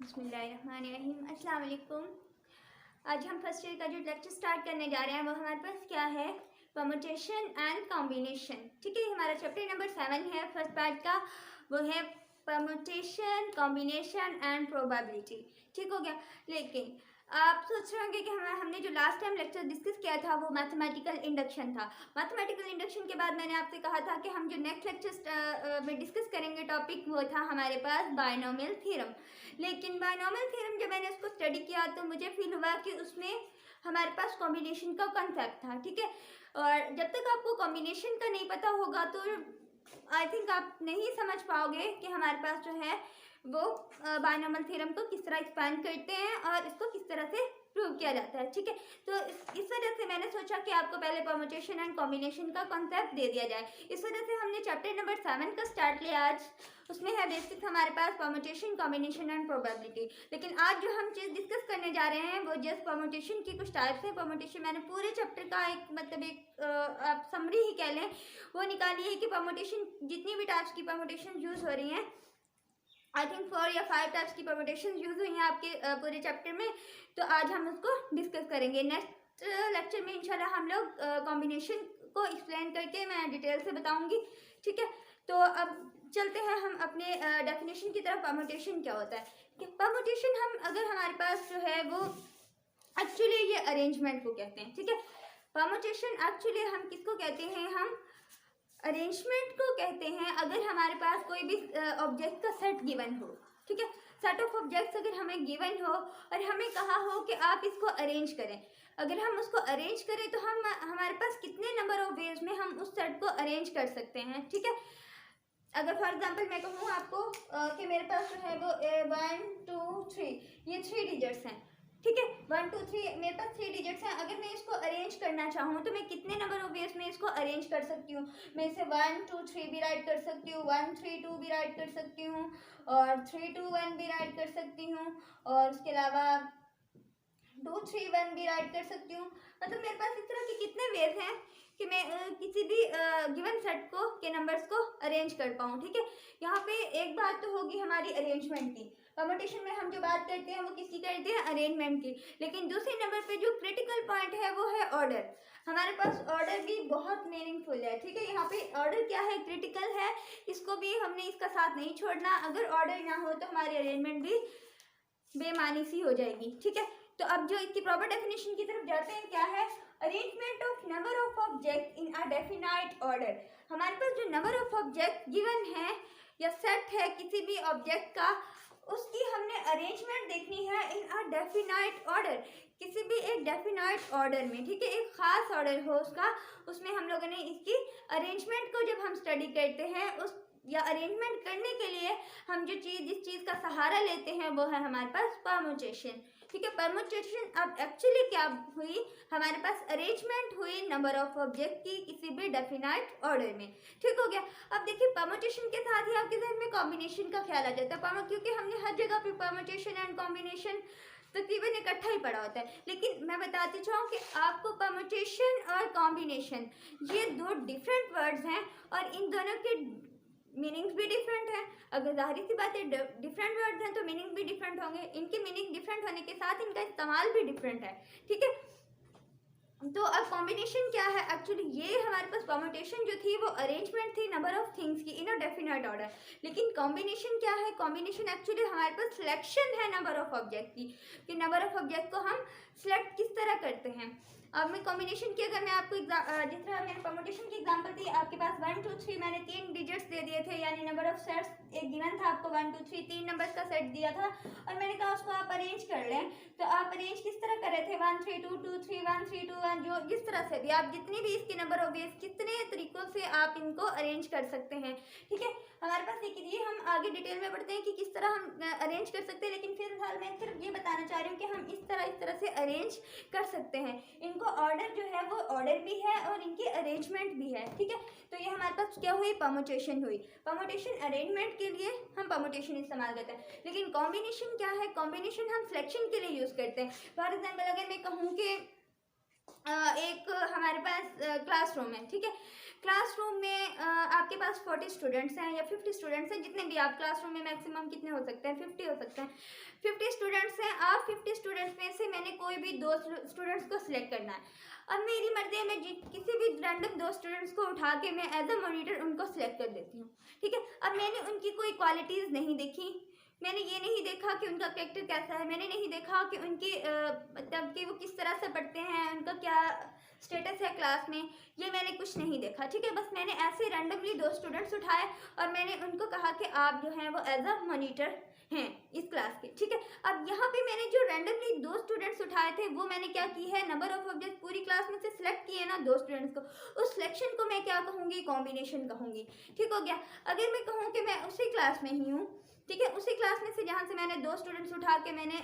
बिस्मिल्लाहिर्रहमानिर्रहीम। अस्सलाम वालेकुम। आज हम फर्स्ट ईयर का जो लेक्चर स्टार्ट करने जा रहे हैं वो हमारे पास क्या है, परम्यूटेशन एंड कॉम्बिनेशन। ठीक है, हमारा चैप्टर नंबर 7 है फर्स्ट पार्ट का, वो है परम्यूटेशन, कॉम्बिनेशन एंड प्रोबेबिलिटी। ठीक हो गया। लेकिन आप सोच रहे होंगे कि हमने जो लास्ट टाइम लेक्चर डिस्कस किया था वो मैथमेटिकल इंडक्शन था। मैथमेटिकल इंडक्शन के बाद मैंने आपसे कहा था कि हम जो नेक्स्ट लेक्चर में डिस्कस करेंगे टॉपिक वो था हमारे पास बायनोमियल थ्योरम। लेकिन बायनोमियल थ्योरम जब मैंने उसको स्टडी किया तो मुझे फील हुआ कि उसमें हमारे पास कॉम्बिनेशन का कॉन्सेप्ट था। ठीक है, और जब तक आपको कॉम्बिनेशन का नहीं पता होगा तो आई थिंक आप नहीं समझ पाओगे कि हमारे पास जो है वो बायनोमियल थ्योरम को किस तरह एक्सपेंड करते हैं और इसको किस तरह से प्रूव किया जाता है। ठीक है, तो इस वजह से मैंने सोचा कि आपको पहले परम्यूटेशन एंड कॉम्बिनेशन का कॉन्सेप्ट दे दिया जाए। इस वजह से हमने चैप्टर नंबर 7 का स्टार्ट लिया आज। उसमें है बेसिक हमारे पास परम्यूटेशन, कॉम्बिनेशन एंड प्रोबेबिलिटी। लेकिन आज जो हम चीज़ डिस्कस करने जा रहे हैं वो जस्ट परम्यूटेशन की कुछ टाइप्स है। परम्यूटेशन मैंने पूरे चैप्टर का एक आप समरी ही कह लें वो निकाली है कि परम्यूटेशन जितनी भी टाइप्स की परम्यूटेशन यूज़ हो रही हैं, आई थिंक 4 या 5 टाइप्स की परम्यूटेशन यूज़ हुई हैं आपके पूरे चैप्टर में। तो आज हम उसको डिस्कस करेंगे। नेक्स्ट लेक्चर में इंशाल्लाह हम लोग कॉम्बिनेशन को एक्सप्लेन करके मैं डिटेल से बताऊंगी। ठीक है, तो अब चलते हैं हम अपने डेफिनेशन की तरफ। परम्यूटेशन क्या होता है कि परम्यूटेशन हम अगर हमारे पास जो है वो एक्चुअली ये अरेंजमेंट को कहते हैं। ठीक है, परम्यूटेशन एक्चुअली हम किसको कहते हैं, हम अरेंजमेंट को कहते हैं। अगर हमारे पास कोई भी ऑब्जेक्ट का सेट गिवन हो, ठीक है, सेट ऑफ ऑब्जेक्ट्स अगर हमें गिवन हो और हमें कहा हो कि आप इसको अरेंज करें, अगर हम उसको अरेंज करें तो हम हमारे पास कितने नंबर ऑफ वेज में हम उस सेट को अरेंज कर सकते हैं। ठीक है, अगर फॉर एग्जांपल मैं कहूँ आपको कि मेरे पास जो है वो 1 2 3 ये 3 डिजिट्स हैं। ठीक है, 1 2 3 मेरे पास 3 डिजिट्स हैं। अगर मैं इसको अरेंज करना चाहूँ तो मैं कितने नंबर ऑफ वेज में इसको अरेंज कर सकती हूँ। मैं इसे 1 2 3 भी राइट कर सकती हूँ, 1 3 2 भी राइट कर सकती हूँ और 3 2 1 भी राइट कर सकती हूँ और उसके अलावा 2 3 1 भी राइट कर सकती हूँ। मतलब मेरे पास इस तरह के कितने वेज हैं कि मैं किसी भी गिवन सेट को के नंबर्स को अरेंज कर पाऊँ। ठीक है, यहाँ पे एक बात तो होगी हमारी अरेंजमेंट की। परम्यूटेशन में हम जो बात करते हैं वो किसकी करते हैं, अरेंजमेंट की। लेकिन दूसरे नंबर पे जो क्रिटिकल पॉइंट है वो है ऑर्डर। हमारे पास ऑर्डर भी बहुत मीनिंगफुल है। ठीक है, यहाँ पे ऑर्डर क्या है, क्रिटिकल है, इसको भी हमने इसका साथ नहीं छोड़ना। अगर ऑर्डर ना हो तो हमारी अरेंजमेंट भी बेमानी सी हो जाएगी। ठीक है, तो अब जो इसकी प्रॉपर डेफिनेशन की तरफ जाते हैं, क्या है, arrangement of number of object in a definite order. हमारे पास जो नंबर ऑफ ऑब्जेक्ट गिवन है या सेट है किसी भी ऑब्जेक्ट का, उसकी हमने अरेंजमेंट देखनी है इन अ डेफिनाइट ऑर्डर, किसी भी एक डेफिनाइट ऑर्डर में। ठीक है, एक खास ऑर्डर हो उसका, उसमें हम लोगों ने इसकी अरेंजमेंट को जब हम स्टडी करते हैं उस या अरेंजमेंट करने के लिए हम जिस चीज़ का सहारा लेते हैं वो है हमारे पास परम्यूटेशन। ठीक है, परम्यूटेशन अब एक्चुअली क्या हुई, हमारे पास अरेंजमेंट हुई नंबर ऑफ ऑब्जेक्ट की किसी भी डेफिनाइट ऑर्डर में। ठीक हो गया। अब देखिए परम्यूटेशन के साथ ही आपके जहन में कॉम्बिनेशन का ख्याल आ जाता है, क्योंकि हमने हर जगह पे परम्यूटेशन एंड कॉम्बिनेशन तकरीबन इकट्ठा ही पढ़ा होता है। लेकिन मैं बताती चाहूँ कि आपको परम्यूटेशन और कॉम्बिनेशन ये दो डिफरेंट वर्ड्स हैं और इन दोनों के मीनिंग्स भी डिफरेंट है। अगर जाहिर सी बात है डिफरेंट वर्ड्स हैं तो मीनिंग भी डिफरेंट होंगे। इनके मीनिंग डिफरेंट होने के साथ इनका इस्तेमाल भी डिफरेंट है। ठीक है, तो अब कॉम्बिनेशन क्या है, एक्चुअली ये हमारे पास परम्यूटेशन जो थी वो अरेंजमेंट थी नंबर ऑफ थिंग्स की इन अ डेफिनाइट ऑर्डर। लेकिन कॉम्बिनेशन क्या है, कॉम्बिनेशन एक्चुअली हमारे पास सिलेक्शन है नंबर ऑफ ऑब्जेक्ट की, कि नंबर ऑफ ऑब्जेक्ट को हम सिलेक्ट किस तरह करते हैं। अब मैं कॉम्बिनेशन की अगर मैं आपको जिस तरह मैंने परम्यूटेशन की एग्जांपल दी, आपके पास 1 2 3 मैंने 3 डिजिट्स दे दिए थे, यानी नंबर ऑफ सेट्स एक गिवन था आपको 1 2 3 3 नंबर्स का सेट दिया था और मैंने कहा उसको आप अरेंज कर लें। तो आप अरेंज किस तरह कर रहे थे, 1 3 2 2 3 1 3 2 1, जो जिस तरह से भी आप जितनी भी इसके नंबर ऑफ वेज कितने तरीकों से आप इनको अरेंज कर सकते हैं। ठीक है, हमारे पास ये हम आगे डिटेल में पढ़ते हैं कि किस तरह हम अरेंज कर सकते हैं। लेकिन फिलहाल मैं सिर्फ ये बताना चाह रही हूँ कि हम इस तरह से अरेंज कर सकते हैं। इनको ऑर्डर जो है वो ऑर्डर भी है और इनकी अरेंजमेंट भी है। ठीक है, तो ये हमारे पास क्या हुई, परम्यूटेशन हुई। परम्यूटेशन अरेंजमेंट के लिए हम परम्यूटेशन इस्तेमाल करते हैं। लेकिन कॉम्बिनेशन क्या है, कॉम्बिनेशन हम सिलेक्शन के लिए यूज़ करते हैं। फॉर एग्जाम्पल अगर मैं कहूँ कि एक हमारे पास क्लासरूम है, ठीक है, क्लासरूम में आपके पास 40 स्टूडेंट्स हैं या 50 स्टूडेंट्स हैं, जितने भी आप क्लासरूम में मैक्सिमम कितने हो सकते हैं, 50 हो सकते हैं। 50 स्टूडेंट्स हैं, आप 50 स्टूडेंट्स में से मैंने कोई भी 2 स्टूडेंट्स को सिलेक्ट करना है। अब मेरी मर्जी है, मैं किसी भी रैंडम 2 स्टूडेंट्स को उठा के मैं एज अ मॉनिटर उनको सिलेक्ट कर देती हूँ, ठीक है। अब मैंने उनकी कोई क्वालिटीज़ नहीं देखी, मैंने ये नहीं देखा कि उनका कैरेक्टर कैसा है, मैंने नहीं देखा कि उनकी मतलब कि वो किस तरह से पढ़ते हैं, उनका क्या स्टेटस है क्लास में, ये मैंने कुछ नहीं देखा, ठीक है। बस मैंने ऐसे रैंडमली 2 स्टूडेंट्स उठाए और मैंने उनको कहा कि आप जो हैं वो एज अ मॉनिटर हैं इस क्लास के, ठीक है। अब यहाँ पे मैंने जो रैंडमली 2 स्टूडेंट्स उठाए थे वो मैंने क्या की है, नंबर ऑफ ऑब्जेक्ट पूरी क्लास में से सिलेक्ट किए ना 2 स्टूडेंट्स को, उस सिलेक्शन को मैं क्या कहूँगी, कॉम्बिनेशन कहूँगी, ठीक हो गया। अगर मैं कहूँ कि मैं उसी क्लास में ही हूँ, ठीक है, उसी क्लास में से जहाँ से मैंने 2 स्टूडेंट्स उठा के मैंने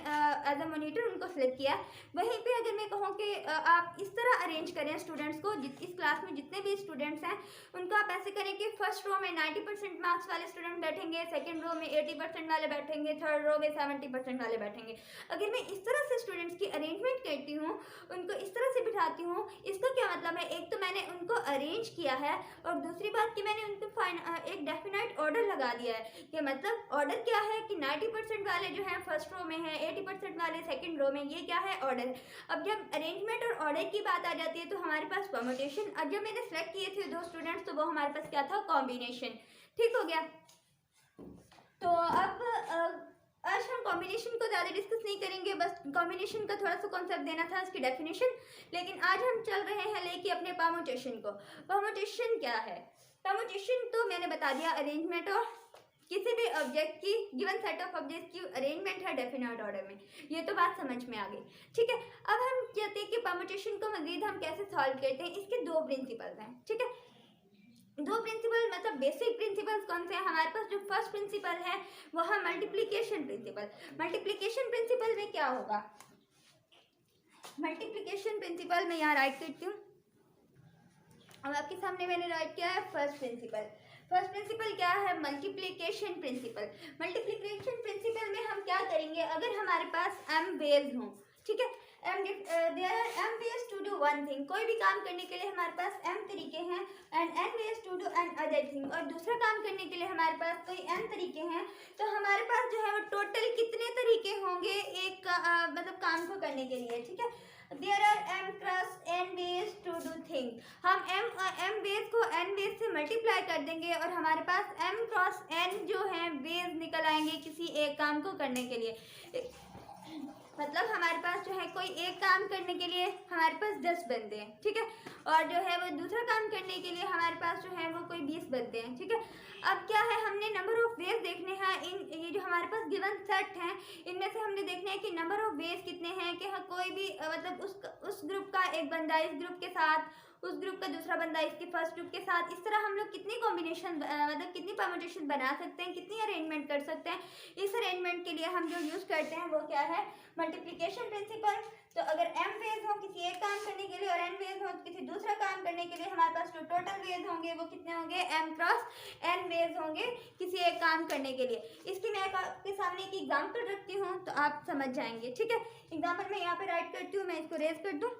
एज अ मॉनिटर उनको सिलेक्ट किया, वहीं पे अगर मैं कहूँ कि आप इस तरह अरेंज करें स्टूडेंट्स को, इस क्लास में जितने भी स्टूडेंट्स हैं उनको आप ऐसे करें कि फर्स्ट रो में 90% मार्क्स वाले स्टूडेंट बैठेंगे, सेकेंड रो में 80% वाले बैठेंगे, थर्ड रो में 70% वाले बैठेंगे। अगर मैं इस तरह से स्टूडेंट्स की अरेंजमेंट करती हूँ, उनको इस तरह से बिठाती हूँ, इसका क्या मतलब है, एक तो मैंने उनको अरेंज किया है और दूसरी बात कि मैंने उनको एक डेफिनेट ऑर्डर लगा दिया है, कि मतलब ऑर्डर क्या है कि 90% वाले जो हैं फर्स्ट रो में हैं, 80% वाले सेकंड रो में, ये क्या है, ऑर्डर। अब जब अरेंजमेंट और ऑर्डर की बात आ जाती है तो हमारे पास परमुटेशन, अब जब मैंने सेलेक्ट किए थे 2 स्टूडेंट्स तो वो हमारे पास क्या था, कॉम्बिनेशन, ठीक हो गया। तो अब आज हम कॉम्बिनेशन को ज़्यादा डिस्कस नहीं करेंगे, बस कॉम्बिनेशन का थोड़ा सा कॉन्सेप्ट देना था, इसकी डेफिनेशन। लेकिन आज हम चल रहे हैं लेके अपने परमुटेशन को। परमुटेशन क्या है, परमुटेशन तो मैंने बता दिया, अरेंजमेंट और किसी भी ऑब्जेक्ट की गिवन सेट ऑफ ऑब्जेक्ट की अरेंजमेंट है डेफिनेट ऑर्डर में, ये तो बात समझ में आ गई, ठीक है। अब हम कहते हैं कि परमुटेशन को मजीद हम कैसे सॉल्व करते हैं, इसके 2 प्रिंसिपल्स हैं, ठीक है। 2 प्रिंसिपल मतलब बेसिक प्रिंसिपल्स कौन से हैं हमारे पास, जो फर्स्ट प्रिंसिपल है वो है मल्टीप्लिकेशन प्रिंसिपल। मल्टीप्लिकेशन प्रिंसिपल में क्या होगा, मल्टीप्लिकेशन प्रिंसिपल में यहाँ राइट करती हूँ, अब आपके सामने मैंने राइट किया है फर्स्ट प्रिंसिपल। फर्स्ट प्रिंसिपल क्या है, मल्टीप्लिकेशन प्रिंसिपल। मल्टीप्लिकेशन प्रिंसिपल में हम क्या करेंगे, अगर हमारे पास m वेज हों, ठीक है, there are m ways to do one thing, कोई भी काम करने के लिए हमारे पास m तरीके हैं, and n ways to do an other thing, और दूसरा काम करने के लिए हमारे पास कोई n तरीके हैं, तो हमारे पास जो है वो टोटल कितने तरीके होंगे एक मतलब काम को करने के लिए, ठीक है। There are m cross n ways to do thing, हम m ways को n ways से मल्टीप्लाई कर देंगे और हमारे पास m क्रॉस n जो है ways निकल आएंगे किसी एक काम को करने के लिए। मतलब हमारे पास जो है कोई एक काम करने के लिए हमारे पास 10 बंदे हैं, ठीक है, और जो है वो दूसरा काम करने के लिए हमारे पास जो है वो कोई 20 बंदे हैं, ठीक है। अब क्या है, हमने नंबर ऑफ वेज देखने हैं, ये जो हमारे पास गिवन सेट हैं इनमें से हमने देखना है कि नंबर ऑफ वेज कितने हैं, कि कोई भी मतलब उस ग्रुप का एक बंदा इस ग्रुप के साथ, उस ग्रुप का दूसरा बंदा इसके फर्स्ट ग्रुप के साथ, इस तरह हम लोग कितनी कॉम्बिनेशन मतलब कितनी परमुटेशन बना सकते हैं, कितनी अरेंजमेंट कर सकते हैं। इस अरेंजमेंट के लिए हम जो यूज़ करते हैं वो क्या है, मल्टीप्लिकेशन प्रिंसिपल। तो अगर m वेज हो किसी एक काम करने के लिए और n वेज हो किसी दूसरा काम करने के लिए, हमारे पास जो टोटल वेज होंगे वो कितने होंगे, m क्रॉस n वेज होंगे किसी एक काम करने के लिए। इसकी मैं आपके सामने एक एग्जाम्पल रखती हूँ तो आप समझ जाएंगे, ठीक है। एग्जाम्पल मैं यहाँ पे राइट करती हूँ, मैं इसको रेज कर दूँ।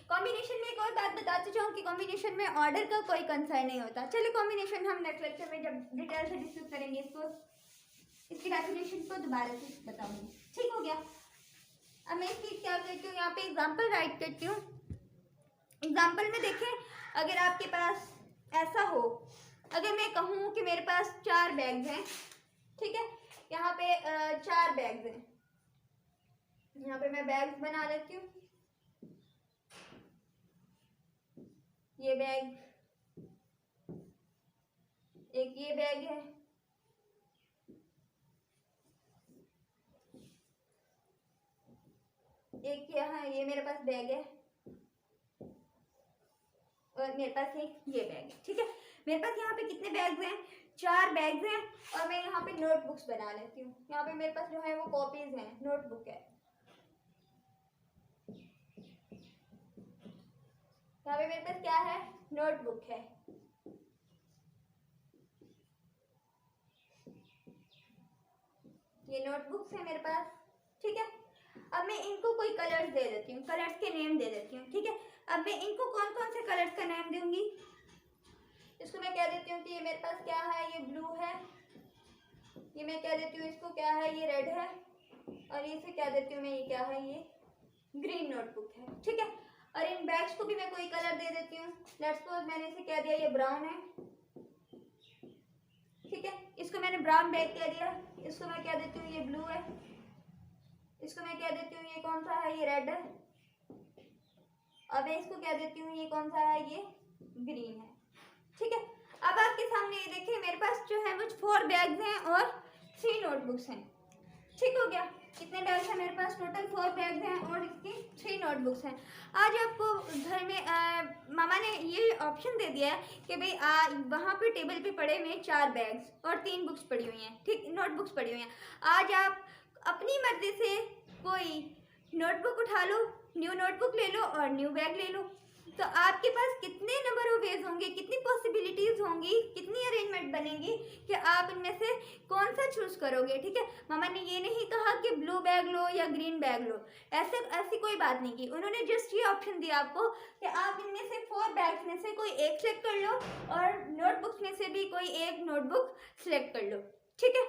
कॉम्बिनेशन में एक और बात बताती जाऊँ कि कॉम्बिनेशन में ऑर्डर का कोई कंसर्न नहीं होता। चलिए कॉम्बिनेशन हम नेक्स्ट लेक्चर में जब डिटेल से डिस्कस करेंगे इसकी डेफिनेशन को दोबारा से बताऊंगी, ठीक हो गया। अब मैं इसकी क्या करती हूँ, यहाँ पे एग्जाम्पल राइट करती हूँ। एग्जाम्पल में देखें, अगर आपके पास ऐसा हो, अगर मैं कहूँ कि मेरे पास 4 बैग्स हैं, ठीक है, यहाँ पे 4 बैग्स हैं, यहाँ पे मैं बैग्स बना लेती हूँ, ये बैग, एक ये बैग है, एक यहाँ ये मेरे पास बैग है, और मेरे पास एक ये बैग है, ठीक है। मेरे पास यहाँ पे कितने बैग्स हैं, 4 बैग्स हैं, और मैं यहाँ पे नोटबुक्स बना लेती हूँ। यहाँ पे मेरे पास जो है वो कॉपीज हैं, नोटबुक है, यहाँ पे मेरे पास क्या है, नोटबुक है। ये नोटबुक्स है मेरे पास, ठीक है। अब मैं इनको कोई कलर्स दे देती हूँ, कलर्स के नेम दे देती हूँ, ठीक है। अब मैं इनको कौन कौन से कलर्स का नेम दूंगी, इसको मैं कह देती हूँ कि ये मेरे पास क्या है, ये ब्लू है, ये मैं कह देती हूँ इसको क्या है, ये रेड है, और इसे कह देती हूँ मैं ये क्या है, ये ग्रीन नोटबुक है, ठीक है। और इन बैग्स को भी मैं कोई कलर दे देती हूँ, लेट्स सपोज मैंने इसे कह दिया ये ब्राउन है, ठीक है। इसको मैंने ब्राउन बैग कह दिया, इसको मैं कह देती हूँ ये ब्लू है, इसको मैं कह देती हूँ ये कौन सा है, ये रेड है, और मैं इसको कह देती हूँ ये कौन सा है, ये ग्रीन है, ठीक है। अब आपके सामने ये देखिए मेरे पास जो है वो 4 बैग्स हैं और 3 नोटबुक्स हैं, ठीक हो गया। कितने बैग्स हैं मेरे पास, टोटल 4 बैग्स हैं और इसकी 3 नोटबुक्स हैं। आज आपको घर में मामा ने ये ऑप्शन दे दिया है कि भाई वहाँ पे टेबल पे पड़े हुए 4 बैग्स और 3 बुक्स पड़ी हुई हैं, ठीक, नोटबुक्स पड़ी हुई हैं। आज आप अपनी मर्जी से कोई नोटबुक उठा लो, न्यू नोटबुक ले लो और न्यू बैग ले लो। तो आपके पास कितने नंबर ऑफ वेज होंगे, कितनी पॉसिबिलिटीज होंगी, कितनी अरेंजमेंट बनेगी कि आप इनमें से कौन सा चूज करोगे, ठीक है। मामा ने ये नहीं कहा कि ब्लू बैग लो या ग्रीन बैग लो, ऐसी कोई बात नहीं की। उन्होंने जस्ट ये ऑप्शन दिया आपको कि आप इनमें से 4 बैग्स में से कोई एक सेलेक्ट कर लो और नोटबुक्स में से भी कोई एक नोटबुक सेलेक्ट कर लो, ठीक है।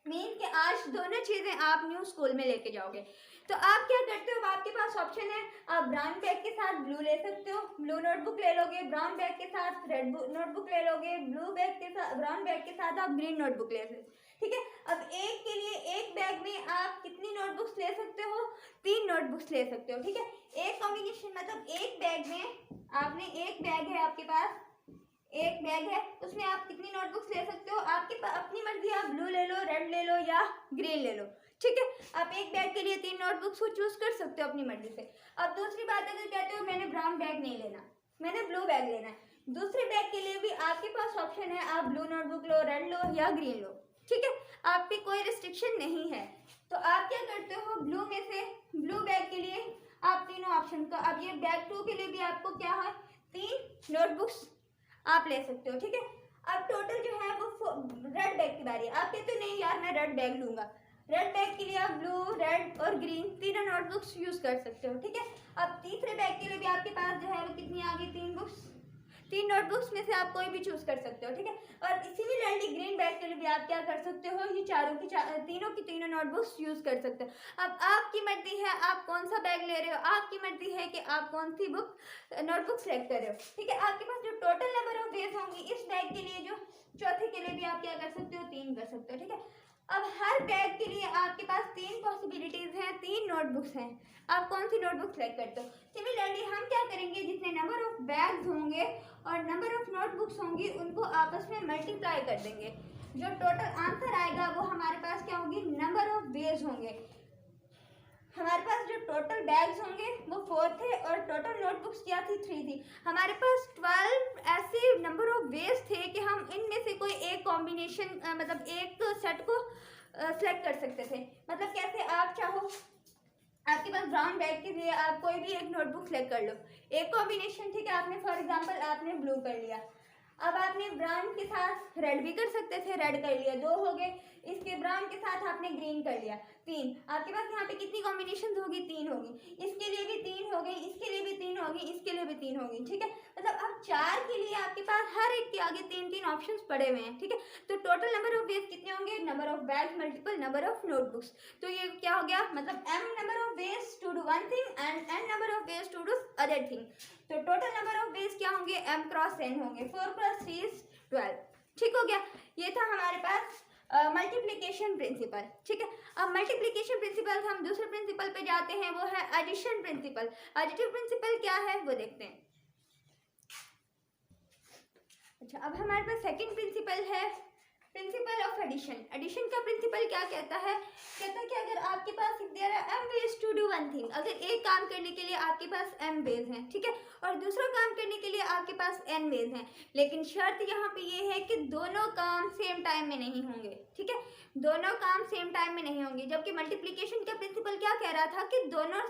मीन कि आज दोनों चीज़ें आप न्यू स्कूल में लेके जाओगे। तो आप क्या करते हो, आपके पास ऑप्शन है, आप ब्राउन बैग के साथ ब्लू ले सकते हो, ब्लू नोटबुक ले लोगे, ब्राउन बैग के साथ रेड नोटबुक ले लोगे, ब्लू बैग के साथ ब्राउन बैग के साथ आप ग्रीन नोटबुक ले सकते हो, ठीक है। अब एक के लिए एक बैग में आप कितनी नोटबुक्स ले सकते हो, 3 नोटबुक्स ले सकते हो, ठीक है। एक कॉम्बिनेशन मतलब एक बैग में आपने, एक बैग है आपके पास, एक बैग है उसमें आप कितनी नोटबुक्स ले सकते हो, आपके अपनी मर्जी, आप ब्लू ले लो, रेड ले लो या ग्रीन ले लो, ठीक है। आप एक बैग के लिए 3 नोटबुक्स को चूज कर सकते हो अपनी मर्जी से। अब दूसरी बात, अगर कहते हो मैंने ब्राउन बैग नहीं लेना, मैंने ब्लू बैग लेना है, दूसरे बैग के लिए भी आपके पास ऑप्शन है, आप ब्लू नोटबुक लो, रेड लो या ग्रीन लो, ठीक है। आप पे कोई रिस्ट्रिक्शन नहीं है। तो आप क्या करते हो, ब्लू में से ब्लू बैग के लिए आप तीनों ऑप्शन का, अब ये बैग 2 के लिए भी आपको क्या है, 3 नोटबुक्स आप ले सकते हो, ठीक है। अब टोटल जो है वो रेड बैग की बारी है। आप कहते हो नहीं यार मैं रेड बैग लूंगा, रेड बैग के लिए आप ब्लू, रेड और ग्रीन तीनों नोटबुक्स यूज कर सकते हो, ठीक है। अब तीसरे बैग के लिए भी आपके पास जो है वो कितनी आ गई, 3 बुक्स, 3 नोटबुक्स में से आप कोई भी चूज कर सकते हो, ठीक है। और सिमिलरली ग्रीन बैग के लिए भी आप क्या कर सकते हो, ये तीनों की तीनों नोटबुक्स यूज कर सकते हो। अब आपकी मर्जी है आप कौन सा बैग ले रहे हो, आपकी मर्जी है कि आप कौन सी नोटबुक सेलेक्ट कर रहे हो, ठीक है। आपके पास जो टोटल नंबर ऑफ डेज होंगी इस बैग के लिए, जो चौथे के लिए भी आप क्या कर सकते हो, 3 कर सकते हो, ठीक है। अब हर बैग के लिए आपके पास 3 पॉसिबिलिटीज हैं, 3 नोटबुक्स हैं, आप कौन सी नोटबुक सेलेक्ट करते हो। सिमिलरली हम क्या करेंगे, जितने नंबर ऑफ बैग्स होंगे और नंबर ऑफ नोटबुक्स होंगी उनको आपस में मल्टीप्लाई कर देंगे, जो टोटल आंसर आएगा वो हमारे पास क्या होगी, नंबर ऑफ डेज होंगे। हमारे पास जो टोटल बैग्स होंगे वो 4 थे और टोटल नोटबुक्स क्या थी, 3 थी। हमारे पास 12 ऐसे नंबर ऑफ वेज थे कि हम इनमें से कोई एक कॉम्बिनेशन मतलब एक सेट को सेलेक्ट कर सकते थे। मतलब कैसे, आप चाहो आपके पास ब्राउन बैग के लिए आप कोई भी एक नोटबुक सेलेक्ट कर लो, एक कॉम्बिनेशन, ठीक है। आपने फॉर एग्जांपल आपने ब्लू कर लिया, अब आपने ब्राउन के साथ रेड भी कर सकते थे, रेड कर लिया, 2 हो गए। इसके ब्राउन के साथ आपने ग्रीन कर लिया, 3। आपके पास यहाँ पे कितनी कॉम्बिनेशन होगी, 3 होगी। इसके लिए भी 3 हो गई, इसके लिए भी 3 होगी, इसके लिए भी 3 होगी, ठीक है। मतलब अब 4 के लिए आपके पास हर एक के आगे 3-3 ऑप्शंस पड़े हुए हैं, ठीक है। तो टोटल नंबर ऑफ वेज कितने होंगे, number of bags multiple number of notebooks. तो ये क्या हो गया, मतलब m number of ways to do one thing and n number of ways to do other thing. तो टोटल नंबर ऑफ वेज क्या होंगे, m क्रॉस n होंगे, 4 + 3 = 12, ठीक हो गया। ये था हमारे पास मल्टीप्लिकेशन प्रिंसिपल, ठीक है। अब मल्टीप्लिकेशन प्रिंसिपल हम दूसरे प्रिंसिपल पे जाते हैं, वो है एडिशन प्रिंसिपल। एडिटिव प्रिंसिपल क्या है वो देखते हैं। अच्छा, अब हमारे पास सेकंड प्रिंसिपल है प्रिंसिपल ऑफ एडिशन। एडिशन का प्रिंसिपल क्या कहता है कि अगर आपके पास there are m ways to do one thing, अगर एक काम करने के लिए आपके पास m ways हैं, ठीक है, और दूसरा काम करने के लिए आपके पास n ways हैं, लेकिन शर्त यहाँ पे ये है कि दोनों काम सेम टाइम में नहीं होंगे, ठीक है, दोनों काम सेम टाइम में नहीं होंगे। जबकि मल्टीप्लिकेशन का प्रिंसिपल क्या कह रहा था कि दोनों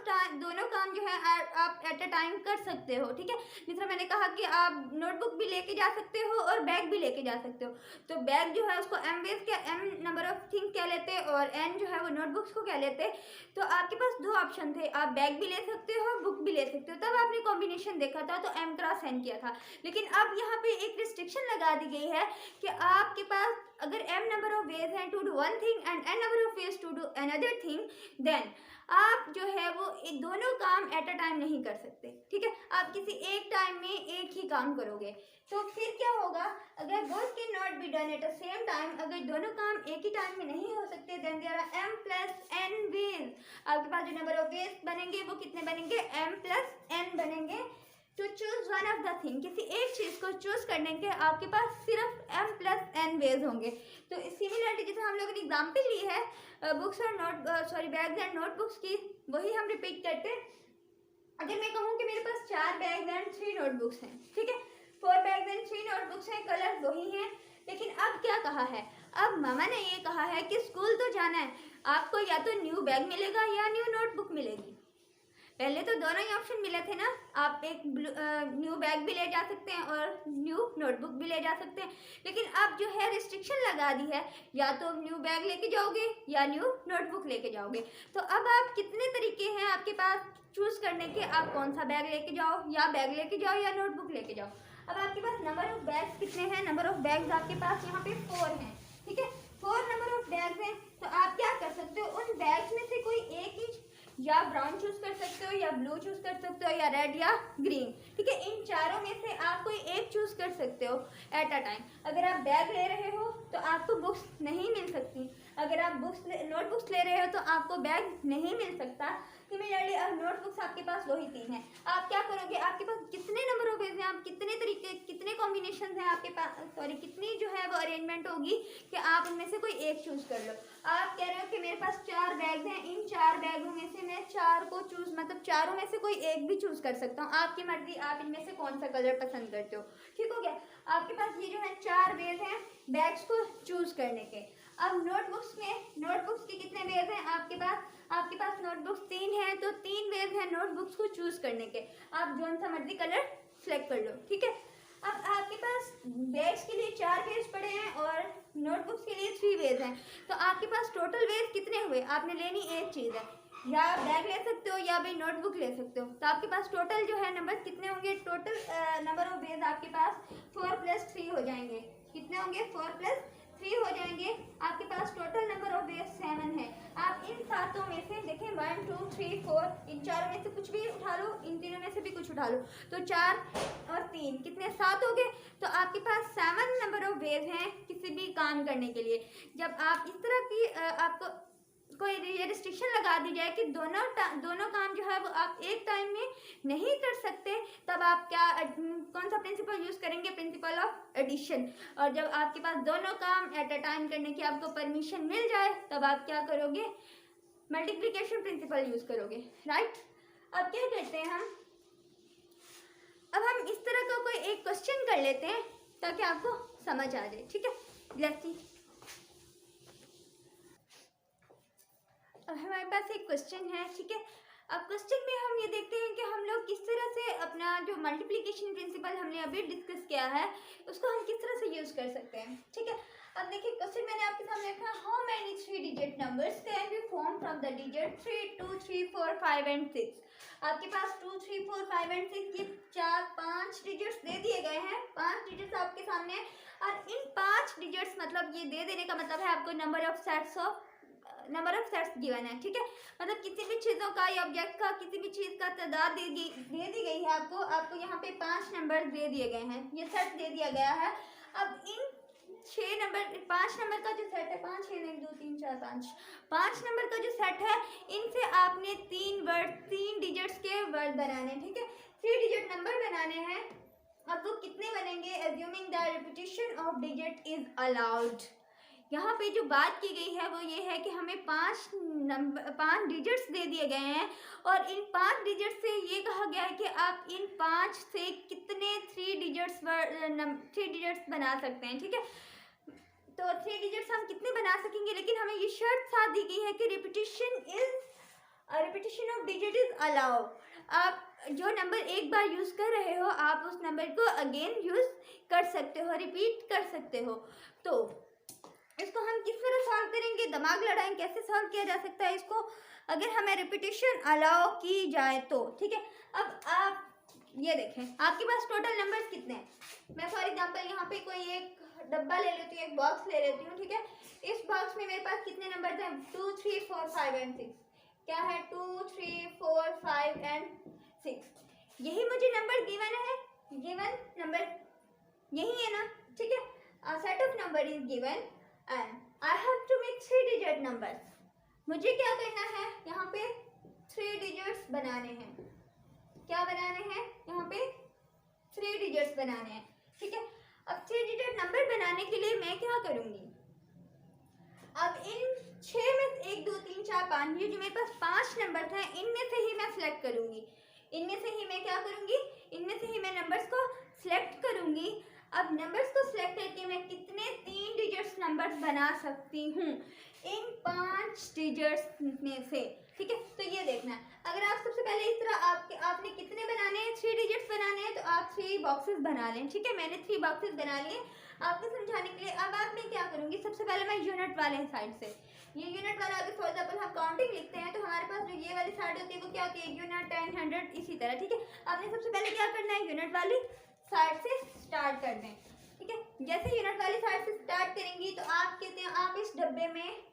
काम जो है आप एट अ टाइम कर सकते हो, ठीक है। जिस तरह मैंने कहा कि आप नोटबुक भी लेके जा सकते हो और बैग भी लेके जा सकते हो। तो बैग जो है है उसको एम वेज क्या एम नंबर ऑफ थिंग कह लेते और एन जो है वो नोटबुक्स को कह लेते। तो आपके पास दो ऑप्शन थे, आप बैग भी ले सकते हो बुक भी ले सकते हो। तब आपने कॉम्बिनेशन देखा था तो एम क्रॉस एन किया था। लेकिन अब यहाँ पे एक रिस्ट्रिक्शन लगा दी गई है कि आपके पास अगर एम नंबर ऑफ वेज हैं to do one thing and n number of ways to do another thing, then आप जो है वो दोनों काम एट अ टाइम नहीं कर सकते। ठीक है, आप किसी एक टाइम में एक ही काम करोगे तो फिर क्या होगा, अगर both can not be done at the same time, अगर दोनों काम एक ही टाइम में नहीं हो सकते, then there are m plus n ways. आपके पास जो नंबर ऑफ वेज बनेंगे वो कितने बनेंगे, m प्लस n बनेंगे। To choose one of the thing, किसी एक चीज़ को चूज करने के आपके पास सिर्फ m प्लस n वेज होंगे। तो सिमिलरली जैसे हम लोगों ने एग्जाम्पल ली है बुक्स और बैग्स एंड नोटबुक्स की, वही हम रिपीट करते हैं। अगर मैं कहूँ कि मेरे पास 4 बैग्स एंड 3 नोटबुक्स हैं, ठीक है, 4 बैग्स एंड 3 नोटबुक्स हैं, कलर वही हैं, लेकिन अब क्या कहा है, अब मामा ने ये कहा है कि स्कूल तो जाना है, आपको या तो न्यू बैग मिलेगा या न्यू नोटबुक मिलेगी। पहले तो दोनों ही ऑप्शन मिले थे ना, आप एक न्यू बैग भी ले जा सकते हैं और न्यू नोटबुक भी ले जा सकते हैं। लेकिन अब जो है रिस्ट्रिक्शन लगा दी है, या तो न्यू बैग लेके जाओगे या न्यू नोटबुक लेके जाओगे। तो अब आप कितने तरीके हैं आपके पास चूज करने के, आप कौन सा बैग लेके जाओ, या बैग लेके जाओ या नोटबुक लेके जाओ। अब आपके पास नंबर ऑफ बैग्स कितने हैं, नंबर ऑफ बैग्स आपके पास यहाँ पे 4 हैं, ठीक है, 4 नंबर ऑफ बैग्स हैं। तो आप क्या कर सकते हो, उन बैग्स में से कोई एक ही या ब्राउन चूज कर सकते हो, या ब्लू चूज कर सकते हो, या रेड या ग्रीन, ठीक है, इन चारों में से आप कोई एक चूज कर सकते हो एट अ टाइम। अगर आप बैग ले रहे हो तो आपको बुक्स नहीं मिल सकती, अगर आप नोटबुक्स ले रहे हो तो आपको बैग नहीं मिल सकता। सिमिलरली अब नोटबुक्स आपके पास वही 3 हैं। आप क्या करोगे, आपके पास कितने नंबर ऑफ पेज हैं, आप कितने तरीके कितने कॉम्बिनेशन हैं आपके पास, सॉरी कितनी जो है वो अरेंजमेंट होगी कि आप उनमें से कोई एक चूज कर लो। आप कह रहे हो कि मेरे पास 4 बैग हैं, इन 4 बैगों में से मैं 4 को चूज, मतलब चारों में से कोई एक भी चूज कर सकता हूँ, आपकी मर्जी, आप इनमें से कौन सा कलर पसंद करते हो। ठीक हो गया, आपके पास ये जो है 4 वेज हैं बैग्स को चूज करने के। अब नोटबुक्स में, नोटबुक्स के कितने वेज हैं आपके पास नोटबुक्स 3 हैं, तो 3 वेज हैं नोटबुक्स को चूज करने के। आप जो सा मर्जी कलर सेलेक्ट कर लो, ठीक है। अब आपके पास बैग्स के लिए 4 वेज पड़े हैं और नोटबुक्स के लिए 3 वेज हैं, तो आपके पास टोटल वेज कितने हुए, आपने लेनी एक चीज़ है, या बैग ले सकते हो या भी नोटबुक ले सकते हो। तो आपके पास टोटल जो है नंबर कितने होंगे, टोटल नंबर ऑफ वेज आपके पास 4 + 3 हो जाएंगे। कितने होंगे, 4 + 3 हो जाएंगे। आपके पास टोटल नंबर ऑफ वेज 7 है। आप इन सातों में से देखें 1 2 3 4, इन चारों में से कुछ भी उठा लो, इन तीनों में से भी कुछ उठा लो, तो 4 और 3 कितने, 7 हो गए। तो आपके पास 7 नंबर ऑफ वेज हैं किसी भी काम करने के लिए। जब आप इस तरह की आपको कोई ये रिस्ट्रिक्शन लगा दी जाए कि दोनों काम जो है वो आप एक टाइम में नहीं कर सकते, तब आप क्या कौन सा प्रिंसिपल यूज करेंगे, प्रिंसिपल ऑफ एडिशन। और जब आपके पास दोनों काम एट अ टाइम करने की आपको परमिशन मिल जाए, तब आप क्या करोगे, मल्टीप्लिकेशन प्रिंसिपल यूज करोगे, राइट। अब क्या करते हैं अब हम इस तरह का कोई एक क्वेश्चन कर लेते हैं ताकि आपको समझ आ जाए, ठीक है। लेट्स सी, अब हमारे पास एक क्वेश्चन है, ठीक है। अब क्वेश्चन में हम ये देखते हैं कि हम लोग किस तरह से अपना जो मल्टीप्लिकेशन प्रिंसिपल हमने अभी डिस्कस किया है उसको हम किस तरह से यूज कर सकते हैं, ठीक है। अब देखिए क्वेश्चन मैंने आपके सामने रखा, how many 3 digit numbers can be form from the digit 3 2 3 4 5 and 6। आपके पास 2 3 4 5 एंड 6 ये 5 डिजिट्स दे दिए गए हैं, 5 डिजिट्स आपके सामने। और इन 5 डिजिट्स मतलब ये दे देने का मतलब है आपको नंबर ऑफ सेट्स गिवन है, ठीक है। मतलब किसी भी चीज़ों का या ऑब्जेक्ट का किसी भी चीज़ का तादाद दे दी गई है आपको यहाँ पे 5 नंबर दे दिए गए हैं, ये सेट दे दिया गया है। अब इन 5 नंबर का जो सेट है, 5 6 1 2 3 4 5 नंबर का जो सेट है, इनसे आपने 3 डिजिट्स के वर्ड बनाने, ठीक है, 3 डिजिट नंबर बनाने हैं। अब वो कितने बनेंगे, assuming the repetition of digit is allowed. यहाँ पे जो बात की गई है वो ये है कि हमें 5 डिजिट्स दे दिए गए हैं और इन 5 डिजिट्स से ये कहा गया है कि आप इन 5 से कितने 3 डिजिट्स बना सकते हैं, ठीक है। तो 3 डिजिट्स हम कितने बना सकेंगे, लेकिन हमें ये शर्त साथ दी गई है कि repetition of digit is allow. आप जो नंबर एक बार यूज कर रहे हो आप उस नंबर को अगेन यूज कर सकते हो, रिपीट कर सकते हो। तो इसको हम किस तरह सॉल्व करेंगे, दिमाग लड़ाएं कैसे सॉल्व किया जा सकता है इसको, अगर हमें रिपीटेशन अलाउ की जाए तो। ठीक है, अब आप ये देखें आपके पास टोटल नंबर्स कितने हैं। मैं फॉर एग्जांपल यहाँ पे कोई एक डब्बा ले लेती हूँ, एक बॉक्स ले लेती हूँ। ठीक है, इस बॉक्स में मेरे पास कितने नंबर्स हैं, 2 3 4 5 एंड 6। क्या है, 2 3 4 5 एंड 6। यही मुझे नंबर गिवन है, गिवन नंबर यही है ना। ठीक है, a set of number is given and I have to make 3 digit numbers। मुझे क्या करना है, यहाँ पे 3 digits बनाने हैं। क्या बनाने हैं, यहाँ पे 3 digits बनाने हैं। ठीक है, अब 3 digit नंबर बनाने के लिए मैं क्या करूंगी, अब इन 6 में 1 2 3 4 5 ये जो मेरे पास 5 नंबर हैं इनमें से ही मैं सिलेक्ट करूंगी, इनमें से ही मैं क्या करूंगी, इनमें से ही मैं नंबर्स को सिलेक्ट करूंगी। अब नंबर्स को सिलेक्ट करके मैं कितने 3 डिजिट्स नंबर्स बना सकती हूँ इन 5 डिजिट्स में से। ठीक है, तो ये देखना है, अगर आप सबसे पहले इस तरह आपने कितने बनाने हैं, 3 डिजिट्स बनाने हैं, तो आप 3 बॉक्सेस बना लें। ठीक है, मैंने 3 बॉक्सेस बना लिए आपको समझाने के लिए। अब आप मैं क्या करूँगी, सबसे पहले मैं यूनिट वाले साइड से, ये यूनिट वाला अगर फॉर एग्जाम्पल हम काउंटिंग लिखते हैं तो हमारे पास जो ये वाली साइड होती है वो क्या होती है, यूनिट 10 100 इसी तरह। ठीक है, आपने सबसे पहले क्या करना है, यूनिट वाली साइड से स्टार्ट कर दें। ठीक है, जैसे यूनिट वाली साइड से स्टार्ट करेंगी तो आप कहते हैं आप इस डब्बे में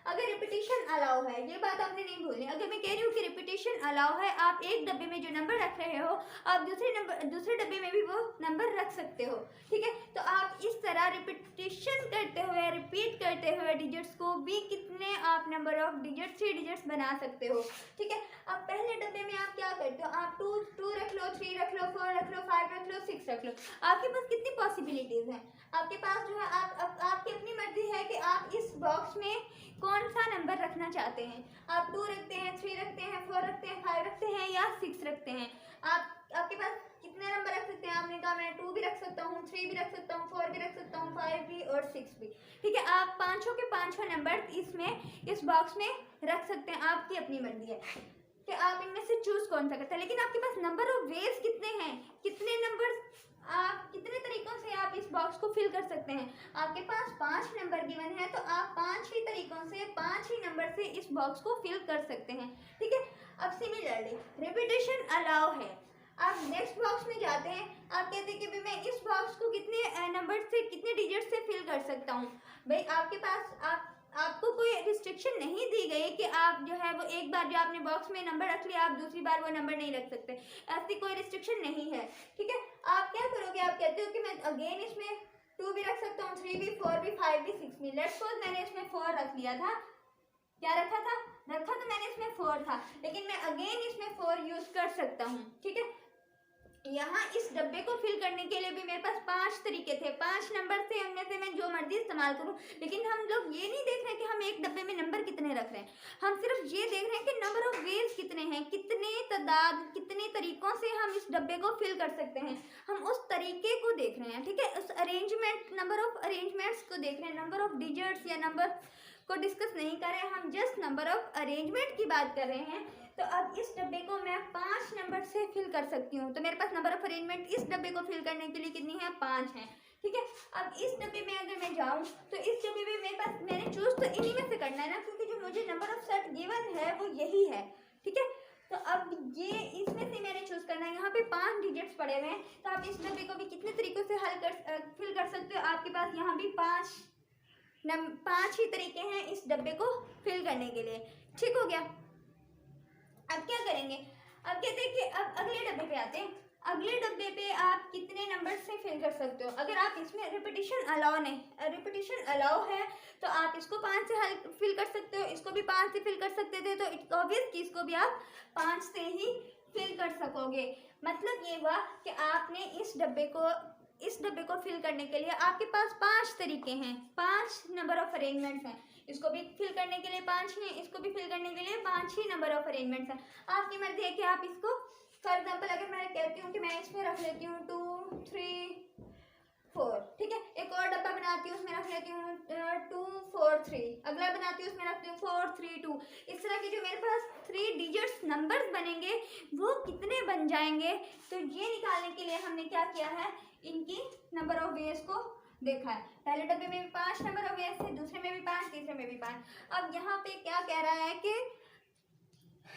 अगर रिपीटेशन अलाउ है, ये बात आपने नहीं भूलनी। अगर मैं कह रही हूँ कि रिपीटेशन अलाउ है, आप एक डब्बे में जो नंबर रख रहे हो आप दूसरे डब्बे में भी वो नंबर रख सकते हो। ठीक है, तो आप इस तरह रिपीटेशन करते हुए, रिपीट करते हुए डिजिट्स को भी कितने आप नंबर ऑफ डिजिट्स 3 डिजिट्स बना सकते हो। ठीक है, अब पहले डब्बे में आप क्या करते हो, आप 2 रख लो, 3 रख लो, 4 रख लो, 5 रख लो, 6 रख लो। आपके पास कितनी पॉसिबिलिटीज हैं, आपके पास जो है आपकी अपनी मर्जी है कि आप इस बॉक्स में कौन सा नंबर रखना चाहते हैं। आप 2 रखते हैं, 3 रखते हैं, 4 रखते हैं, 5 रखते हैं या 6 रखते हैं। आपके पास कितने नंबर रख सकते हैं, आपने कहा मैं 2 भी रख सकता हूँ, 3 भी रख सकता हूँ, 4 भी रख सकता हूँ, 5 भी और 6 भी। ठीक है, आप पांचों के पांचों नंबर इसमें इस बॉक्स में रख सकते हैं, आपकी अपनी मर्जी है कि आप इनमें से चूज कौन सा करते हैं। लेकिन आपके पास नंबर ऑफ वेज कितने हैं, कितने नंबर, आप कितने तरीकों से आप इस बॉक्स को फिल कर सकते हैं। आपके पास 5 नंबर गिवन है तो आप 5 ही तरीकों से 5 ही नंबर से इस बॉक्स को फिल कर सकते हैं। ठीक है, अब सिमिलरली रिपीटेशन अलाउ है। आप नेक्स्ट बॉक्स में जाते हैं, आप कहते हैं कि भाई मैं इस बॉक्स को कितने नंबर से, कितने डिजिट से फिल कर सकता हूँ। भाई आपके पास आपको कोई रिस्ट्रिक्शन नहीं दी गई कि आप जो है वो एक बार जो आपने बॉक्स में नंबर रख लिया आप दूसरी बार वो नंबर नहीं रख सकते, ऐसी कोई रिस्ट्रिक्शन नहीं है। ठीक है, आप क्या करोगे, आप कहते हो कि मैं अगेन इसमें 2 भी रख सकता हूँ, 3 भी, 4 भी, 5 भी, 6 भी। लेट्स सपोज मैंने इसमें 4 रख लिया था, क्या रखा तो मैंने इसमें 4 था, लेकिन मैं अगेन इसमें 4 यूज कर सकता हूँ। ठीक है, यहाँ इस डब्बे को फिल करने के लिए भी मेरे पास 5 तरीके थे, 5 नंबर थे, उनमें से मैं जो मर्जी इस्तेमाल करूँ। लेकिन हम लोग ये नहीं देख रहे कि हम एक डब्बे में नंबर कितने रख रहे हैं, हम सिर्फ ये देख रहे हैं कि नंबर ऑफ वेज कितने हैं, कितने तादाद, कितने तरीकों से हम इस डब्बे को फिल कर सकते हैं, हम उस तरीके को देख रहे हैं। ठीक है, उस अरेंजमेंट, नंबर ऑफ अरेंजमेंट्स को देख रहे हैं, नंबर ऑफ डिजिट्स या नंबर को डिस्कस नहीं कर रहे हैं, हम जस्ट नंबर ऑफ अरेंजमेंट की बात कर रहे हैं। तो अब इस डब्बे को मैं 5 नंबर से फिल कर सकती हूँ, तो मेरे पास नंबर ऑफ अरेंजमेंट इस डब्बे को फिल करने के लिए कितनी है, 5 है। ठीक है, अब इस डब्बे में अगर मैं जाऊँ तो इस डब्बे में मेरे पास, मैंने चूज तो इन्हीं में से करना है ना, क्योंकि जो मुझे नंबर ऑफ सेट गिवन है वो यही है। ठीक है, तो अब ये इसमें से मैंने चूज करना है, यहाँ पे 5 डिजिट्स पड़े हुए हैं, तो आप इस डब्बे को भी कितने तरीकों से फिल कर सकते हो। आपके पास यहाँ भी 5 ही तरीके हैं इस डब्बे को फिल करने के लिए। ठीक हो गया, अब क्या करेंगे, अब कहते हैं कि अब अगले डब्बे पे आते हैं। अगले डब्बे पे आप कितने नंबर से फिल कर सकते हो। अगर आप इसमें रिपीटेशन अलाउ है तो आप इसको 5 से फिल कर सकते हो, इसको भी 5 से फिल कर सकते थे, तो इट्स ऑब्वियस कि इसको भी आप 5 से ही फिल कर सकोगे। मतलब ये हुआ कि आपने इस डब्बे को फिल करने के लिए आपके पास 5 तरीके हैं, 5 नंबर ऑफ अरेंजमेंट्स हैं। इसको भी फिल करने के लिए 5 ही, इसको भी फिल करने के लिए 5 ही नंबर ऑफ अरेंजमेंट्स हैं। आपकी मर्जी है कि आप इसको, फॉर एग्जांपल अगर मैं कहती हूँ कि मैं इसमें रख लेती हूँ 2 3 4, ठीक है, एक और डब्बा बनाती हूँ उसमें रख लेती हूँ 2 4 3, अगला बनाती हूँ उसमें रखती हूँ 4 3 2। इस तरह के जो मेरे पास 3 डिजिट्स नंबर्स बनेंगे वो कितने बन जाएंगे, तो ये निकालने के लिए हमने क्या किया है, इनकी नंबर ऑफ वेज को देखा है। पहले डब्बे में भी 5 नंबर ऑफ वेज थे, दूसरे में भी 5, तीसरे में भी 5। अब यहाँ पे क्या कह रहा है कि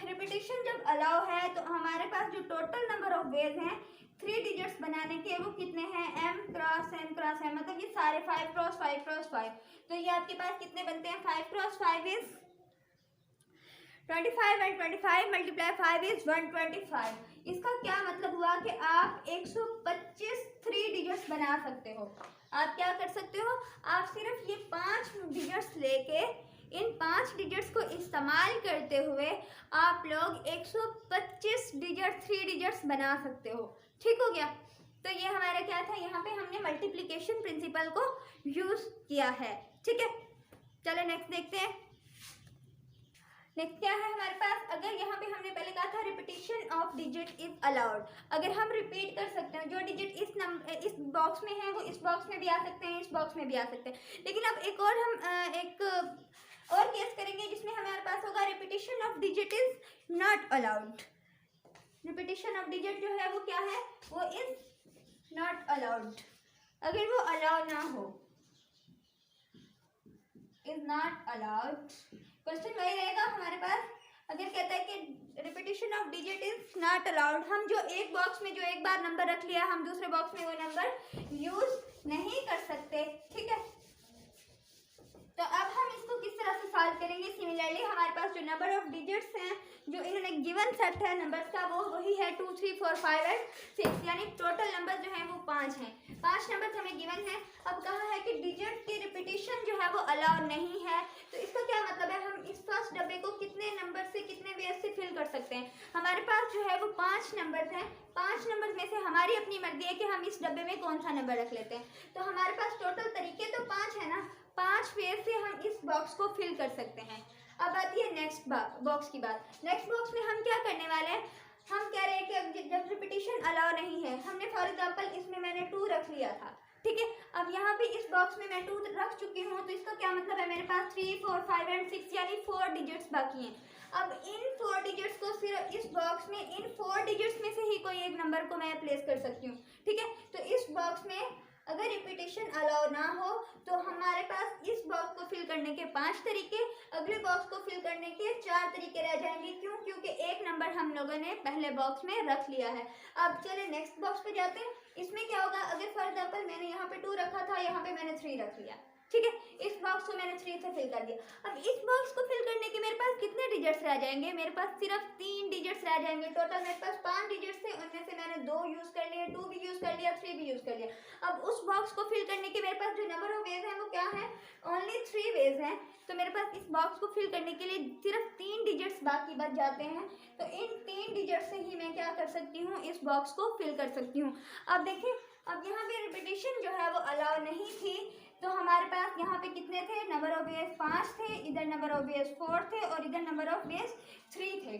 रिपीटिशन जब अलाउ है तो हमारे पास जो टोटल नंबर ऑफ वेज हैं 3 डिजिट्स बनाने के वो कितने हैं, m cross n cross m, मतलब ये सारे 5 क्रॉस 5 क्रॉस 5। तो ये आपके पास कितने बनते हैं, 5 cross 5 is 25 and 25 multiply 5 is 125। इसका क्या मतलब हुआ कि आप 125 3 डिजिट्स बना सकते हो। आप क्या कर सकते हो, आप सिर्फ ये 5 डिजिट्स लेके इन 5 डिजिट्स को इस्तेमाल करते हुए आप लोग 125 डिजिट 3 डिजिट्स बना सकते हो। ठीक हो गया। तो ये हमारा क्या था, यहाँ पे हमने मल्टीप्लिकेशन प्रिंसिपल को यूज किया है। ठीक है, चलो नेक्स्ट देखते हैं। नेक्स्ट क्या है हमारे पास, अगर यहाँ पे हमने पहले कहा था repetition of digit is allowed, अगर हम रिपीट कर सकते हैं जो डिजिट इस बॉक्स में है वो इस बॉक्स में भी आ सकते हैं, इस बॉक्स में भी आ सकते हैं। लेकिन अब एक और हम एक और केस करेंगे जिसमें हमारे पास होगा repetition of digit is not allowed. Repetition of digit जो है वो क्या है, वो इज नॉट अलाउड। अगर वो अलाउ ना हो, इज नॉट अलाउड, क्वेश्चन वही रहेगा हमारे पास। अगर कहता है कि repetition of digit is not allowed, हम जो एक बॉक्स में जो एक बार नंबर रख लिया हम दूसरे बॉक्स में वो नंबर यूज नहीं कर सकते। ठीक है, तो अब हम इसको किस तरह से सॉल्व करेंगे। सिमिलरली हमारे पास जो नंबर ऑफ डिजिट्स हैं जो इन्होंने गिवन सेट है नंबर्स का वो वही है 2 3 4 5 एंड 6, यानी टोटल नंबर जो है वो 5 हैं। 5 नंबर हमें गिवन है। अब कहा है कि डिजिट की रिपीटिशन जो है वो अलाउ नहीं है, तो इसका क्या मतलब है, हम इस फर्स्ट डब्बे को कितने नंबर से कितने वेज से फिल कर सकते हैं। हमारे पास जो है वो 5 नंबर हैं, 5 नंबर में से हमारी अपनी मर्जी है कि हम इस डब्बे में कौन सा नंबर रख लेते हैं। तो हमारे पास टोटल तरीके तो 5 है ना, 5 वेज से हम इस बॉक्स को फिल कर सकते हैं। अब आती है नेक्स्ट बॉक्स की बात। नेक्स्ट बॉक्स में हम क्या करने वाले हैं, हम कह रहे हैं कि जब रिपीटिशन अलाउ नहीं है, हमने फॉर एग्जांपल इसमें मैंने 2 रख लिया था। ठीक है, अब यहाँ पे इस बॉक्स में मैं 2 रख चुकी हूँ, तो इसका क्या मतलब है, मेरे पास 3 4 5 एंड 6 यानी 4 डिजिट्स बाकी हैं। अब इन 4 डिजिट्स को सिर्फ इस बॉक्स में इन 4 डिजिट्स में से ही कोई एक नंबर को मैं प्लेस कर सकती हूँ। ठीक है, तो इस बॉक्स में अगर रिपीटिशन अलाउ ना हो तो हमारे पास इस बॉक्स को फिल करने के 5 तरीके, अगले बॉक्स को फिल करने के 4 तरीके रह जाएंगे। क्यों, क्योंकि एक नंबर हम लोगों ने पहले बॉक्स में रख लिया है। अब चले नेक्स्ट बॉक्स पे जाते हैं। इसमें क्या होगा, अगर फॉर एग्जांपल मैंने यहाँ पे 2 रखा था, यहाँ पे मैंने 3 रख लिया। ठीक है, इस बॉक्स को मैंने 3 से फिल कर दिया। अब इस बॉक्स को फिल करने के मेरे पास कितने डिजिट्स रह जाएंगे, मेरे पास सिर्फ 3 डिजिट्स रह जाएंगे। टोटल मेरे पास 5 डिजिट्स थे, उनमें से मैंने 2 यूज कर लिए, 2 भी यूज कर लिया, 3 भी यूज कर लिया। अब उस बॉक्स को फिल करने के मेरे पास जो नंबर ऑफ वेज हैं वो क्या है, ओनली 3 वेज हैं। तो मेरे पास इस बॉक्स को फिल करने के लिए सिर्फ 3 डिजिट्स बाकी बच जाते हैं। तो इन 3 डिजिट से ही मैं क्या कर सकती हूँ, इस बॉक्स को फिल कर सकती हूँ। अब देखिए, अब यहाँ पे रिपीटिशन जो है वो अलाउ नहीं थी, तो हमारे पास यहाँ पे कितने थे, नंबर ऑफ वेज 5 थे, इधर नंबर ऑफ वेज 4 थे और इधर नंबर ऑफ वेज 3 थे।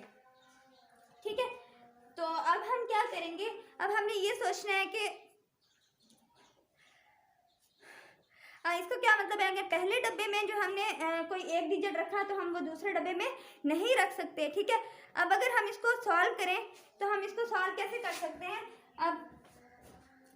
ठीक है, तो अब हम क्या करेंगे, अब हमने ये सोचना है कि इसको क्या मतलब है, अगर पहले डब्बे में जो हमने कोई एक डिजिट रखा तो हम वो दूसरे डब्बे में नहीं रख सकते। ठीक है, अब अगर हम इसको सॉल्व करें तो हम इसको सॉल्व कैसे कर सकते हैं। अब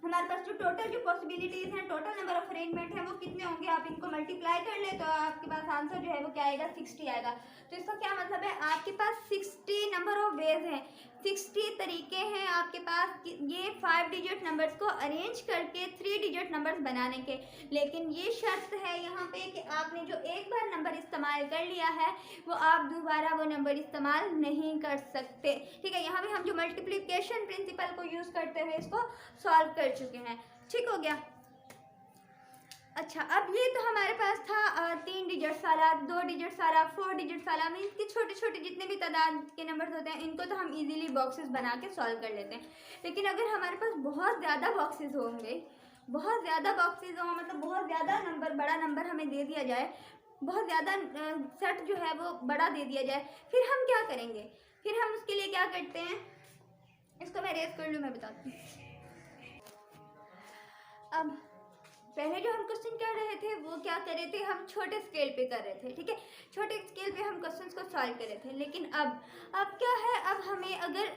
हमारे पास जो टोटल जो पॉसिबिलिटीज हैं, टोटल नंबर ऑफ अरेंजमेंट है वो कितने होंगे, आप इनको मल्टीप्लाई कर ले तो आपके पास आंसर जो है वो क्या आएगा, 60 आएगा। तो इसका क्या मतलब है, आपके पास 60 नंबर ऑफ वेज हैं, 60 तरीके हैं आपके पास ये 5 डिजिट नंबर्स को अरेंज करके 3 डिजिट नंबर्स बनाने के। लेकिन ये शर्त है यहाँ पे कि आपने जो एक बार नंबर इस्तेमाल कर लिया है वो आप दोबारा वो नंबर इस्तेमाल नहीं कर सकते। ठीक है, यहाँ पे हम जो मल्टीप्लिकेशन प्रिंसिपल को यूज़ करते हुए इसको सॉल्व कर चुके हैं। ठीक हो गया। अच्छा, अब ये तो हमारे पास था 3 डिजिट्स वाला, 2 डिजिट्स वाला, 4 डिजिट्स वाला, मीन्स कि छोटे छोटे जितने भी तादाद के नंबर्स होते हैं इनको तो हम इजीली बॉक्सेस बना के सॉल्व कर लेते हैं। लेकिन अगर हमारे पास बहुत ज़्यादा बॉक्सेस होंगे, बहुत ज़्यादा बॉक्सेस हों, मतलब बहुत ज़्यादा नंबर, बड़ा नंबर हमें दे दिया जाए, बहुत ज़्यादा सेट जो है वो बड़ा दे दिया जाए, फिर हम क्या करेंगे, फिर हम उसके लिए क्या करते हैं, इसको मैं रेज कर लूँ, मैं बताती हूँ। अब पहले जो हम क्वेश्चन कर रहे थे वो क्या कर रहे थे, हम छोटे स्केल पे कर रहे थे। ठीक है, छोटे स्केल पे हम क्वेश्चंस को सॉल्व कर रहे थे। लेकिन अब क्या है, अब हमें अगर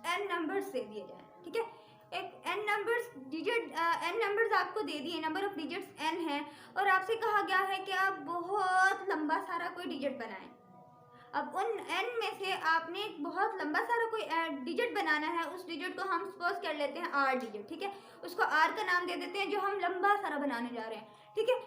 n नंबर्स दे दिए जाए, ठीक है, एक n numbers digit n numbers आपको दे दिए, नंबर ऑफ डिजिट्स n है, और आपसे कहा गया है कि आप बहुत लंबा सारा कोई डिजिट बनाएं। अब उन n में से आपने एक बहुत लंबा सारा कोई डिजिट बनाना है। उस डिजिट को हम सपोज कर लेते हैं r डिजिट, ठीक है। उसको r का नाम दे देते हैं जो हम लंबा सारा बनाने जा रहे हैं, ठीक है।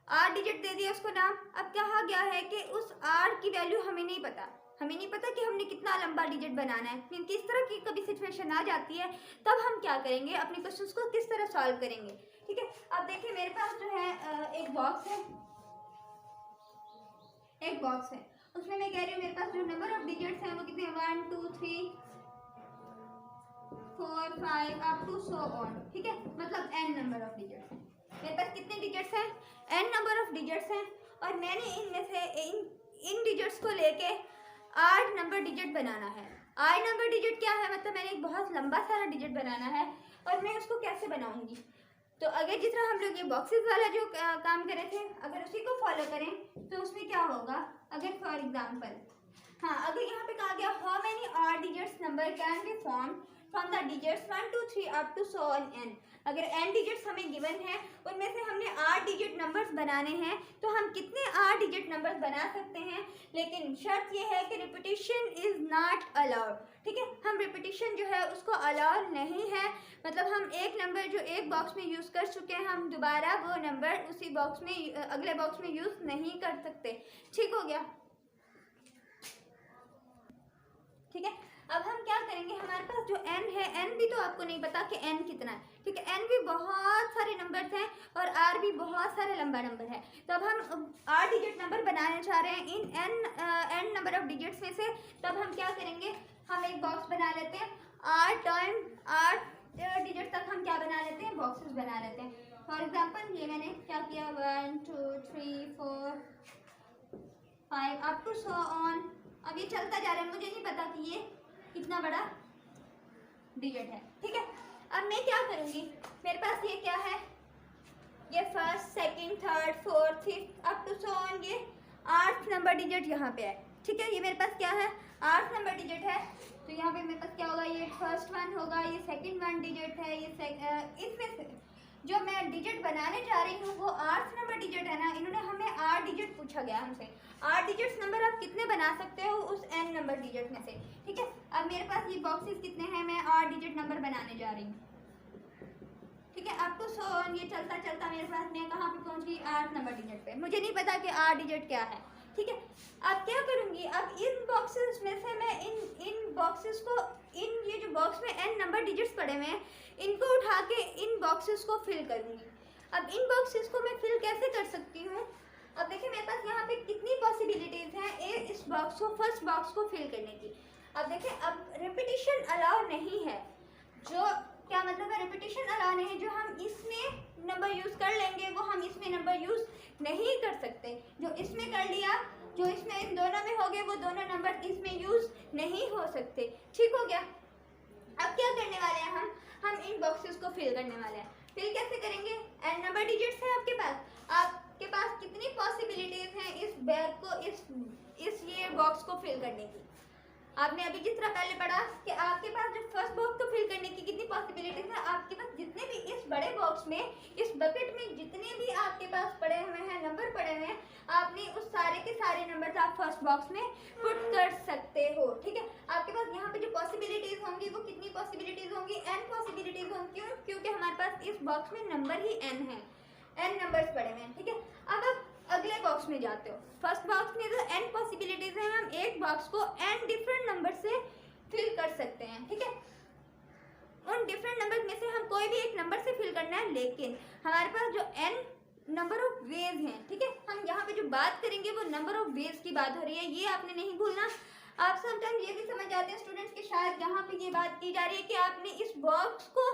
r डिजिट दे दिया उसको नाम। अब कहा गया है कि उस r की वैल्यू हमें नहीं पता, हमें नहीं पता कि हमने कितना लंबा डिजिट बनाना है। किस तरह की कभी सिचुएशन आ जाती है, तब हम क्या करेंगे, अपने क्वेश्चंस को किस तरह सॉल्व करेंगे, ठीक है। अब देखिए मेरे पास जो है एक बॉक्स है, एक बॉक्स है, उसमें मैं कह रही हूँ मेरे पास जो नंबर ऑफ डिजिट्स हैं वो कितने हैं, 1 2 3 4 5 अप टू सो ऑन, ठीक है। मतलब n नंबर ऑफ डिजिट्स हैं। मेरे पास कितने डिजिट्स हैं, n नंबर ऑफ डिजिट्स हैं, और मैंने इनमें से इन डिजिट्स को लेके 8 नंबर डिजिट बनाना है। 8 नंबर डिजिट क्या है, मतलब मैंने एक बहुत लंबा सारा डिजिट बनाना है, और मैं उसको कैसे बनाऊंगी। तो अगर जिस तरह हम लोग ये बॉक्सेस वाला जो काम करे थे, अगर उसी को फॉलो करें तो उसमें क्या होगा। अगर फॉर एग्जांपल, हाँ, अगर यहाँ पे कहा गया how many are digits number can be form from the digits 1 2 3 up to so on n, अगर n डिजिट्स हमें गिवन है, उनमें से हमने 8 डिजिट नंबर्स बनाने हैं, तो हम कितने 8 डिजिट नंबर्स बना सकते हैं। लेकिन शर्त ये है कि रिपीटिशन इज नॉट अलाउड, ठीक है। हम रिपीटिशन जो है उसको अलाउ नहीं है, मतलब हम एक नंबर जो एक बॉक्स में यूज़ कर चुके हैं, हम दोबारा वो नंबर उसी बॉक्स में अगले बॉक्स में यूज़ नहीं कर सकते, ठीक हो गया, ठीक है। अब हम क्या करेंगे, हमारे पास जो n है, n भी तो आपको नहीं पता कि n कितना है, ठीक है। n भी बहुत सारे नंबर्स हैं और r भी बहुत सारे लंबा नंबर है। तो अब हम 8 डिजिट नंबर बनाना चाह रहे हैं इन n नंबर ऑफ डिजिट्स में से। तब हम क्या करेंगे, हम एक बॉक्स बना लेते हैं, 8 डिजिट तक हम क्या बना लेते हैं, बॉक्सेस बना लेते हैं। फॉर एग्जाम्पल ये मैंने क्या किया, 1 2 3 4 5 अप टू सो ऑन। अब ये चलता जा रहा है, मुझे नहीं पता कि ये कितना बड़ा डिजिट है, ठीक है। अब मैं क्या करूँगी, मेरे पास ये क्या है, ये first second third fourth fifth up to so on, ये 8 नंबर डिजिट यहाँ पे है, ठीक है। ये मेरे पास क्या है, 8 नंबर डिजिट है। तो यहाँ पे मेरे पास क्या होगा, ये फर्स्ट वन होगा, ये सेकंड वन डिजिट है, ये इसमें से जो मैं डिजिट बनाने जा रही हूँ वो 8 नंबर डिजिट है ना। इन्होंने हमें 8 डिजिट पूछा गया हमसे, 8 डिजिट्स नंबर आप कितने बना सकते हो उस n नंबर डिजिट में से, ठीक है। अब मेरे पास ये बॉक्सेस कितने हैं, मैं 8 डिजिट नंबर बनाने जा रही हूँ, ठीक है। आपको ये चलता चलता मेरे पास मैं कहाँ पे पहुँच गई, 8 नंबर डिजिट पे। मुझे नहीं पता कि 8 डिजिट क्या है, ठीक है। अब क्या करूँगी, अब इन बॉक्सेस में से मैं इन बॉक्सेस को, ये जो बॉक्स में n नंबर डिजिट्स पड़े हुए हैं, इनको उठा के इन बॉक्सेस को फिल करूँगी। अब इन बॉक्सेस को मैं फिल कैसे कर सकती हूँ, अब देखिए मेरे पास यहाँ पे कितनी पॉसिबिलिटीज़ हैं इस बॉक्स को, फर्स्ट बॉक्स को फिल करने की। अब देखिए, अब रिपीटिशन अलाउ नहीं है, जो क्या मतलब है, रिपीटिशन अलाउ नहीं है, जो हम इसमें नंबर यूज़ कर लेंगे वो हम इसमें नंबर यूज़ नहीं कर सकते। जो इसमें कर लिया, जो इसमें इन दोनों में हो गए, वो दोनों नंबर इसमें यूज़ नहीं हो सकते, ठीक हो गया। अब क्या करने वाले हैं हम इन बॉक्सेस को फिल करने वाले हैं। फिल कैसे करेंगे, n नंबर डिजिट्स है आपके पास कितनी पॉसिबिलिटीज हैं इस बैग को, इस ये बॉक्स को फिल करने की। आपने अभी जिस तरह पहले पढ़ा कि आपके पास जो फर्स्ट बॉक्स को फिल करने की कितनी पॉसिबिलिटीज है, आपके पास जितने भी इस बड़े बॉक्स में, इस बकेट में जितने भी आपके पास पड़े हुए हैं नंबर पड़े हुए हैं, आपने उस सारे के सारे नंबर आप फर्स्ट बॉक्स में पुट कर सकते हो, ठीक है। आपके पास यहाँ पे जो पॉसिबिलिटीज होंगी वो कितनी पॉसिबिलिटीज होंगी, n पॉसिबिलिटीज होंगी, क्योंकि हमारे पास इस बॉक्स में नंबर ही n है, n नंबर्स पड़े हुए हैं, ठीक है। अब आप अगले बॉक्स में जाते हो, फर्स्ट बॉक्स में तो n पॉसिबिलिटीज हैं, हम एक बॉक्स को n डिफरेंट नंबर से फिल कर सकते हैं, ठीक है। उन डिफरेंट नंबर में से हम कोई भी एक नंबर से फिल करना है, लेकिन हमारे पास जो n नंबर ऑफ वेज हैं, ठीक है। हम यहाँ पे जो बात करेंगे वो नंबर ऑफ वेज की बात हो रही है, ये आपने नहीं भूलना। आप समटाइम ये भी समझ जाते हैं स्टूडेंट्स के शायद यहाँ पे ये बात की जा रही है कि आपने इस बॉक्स को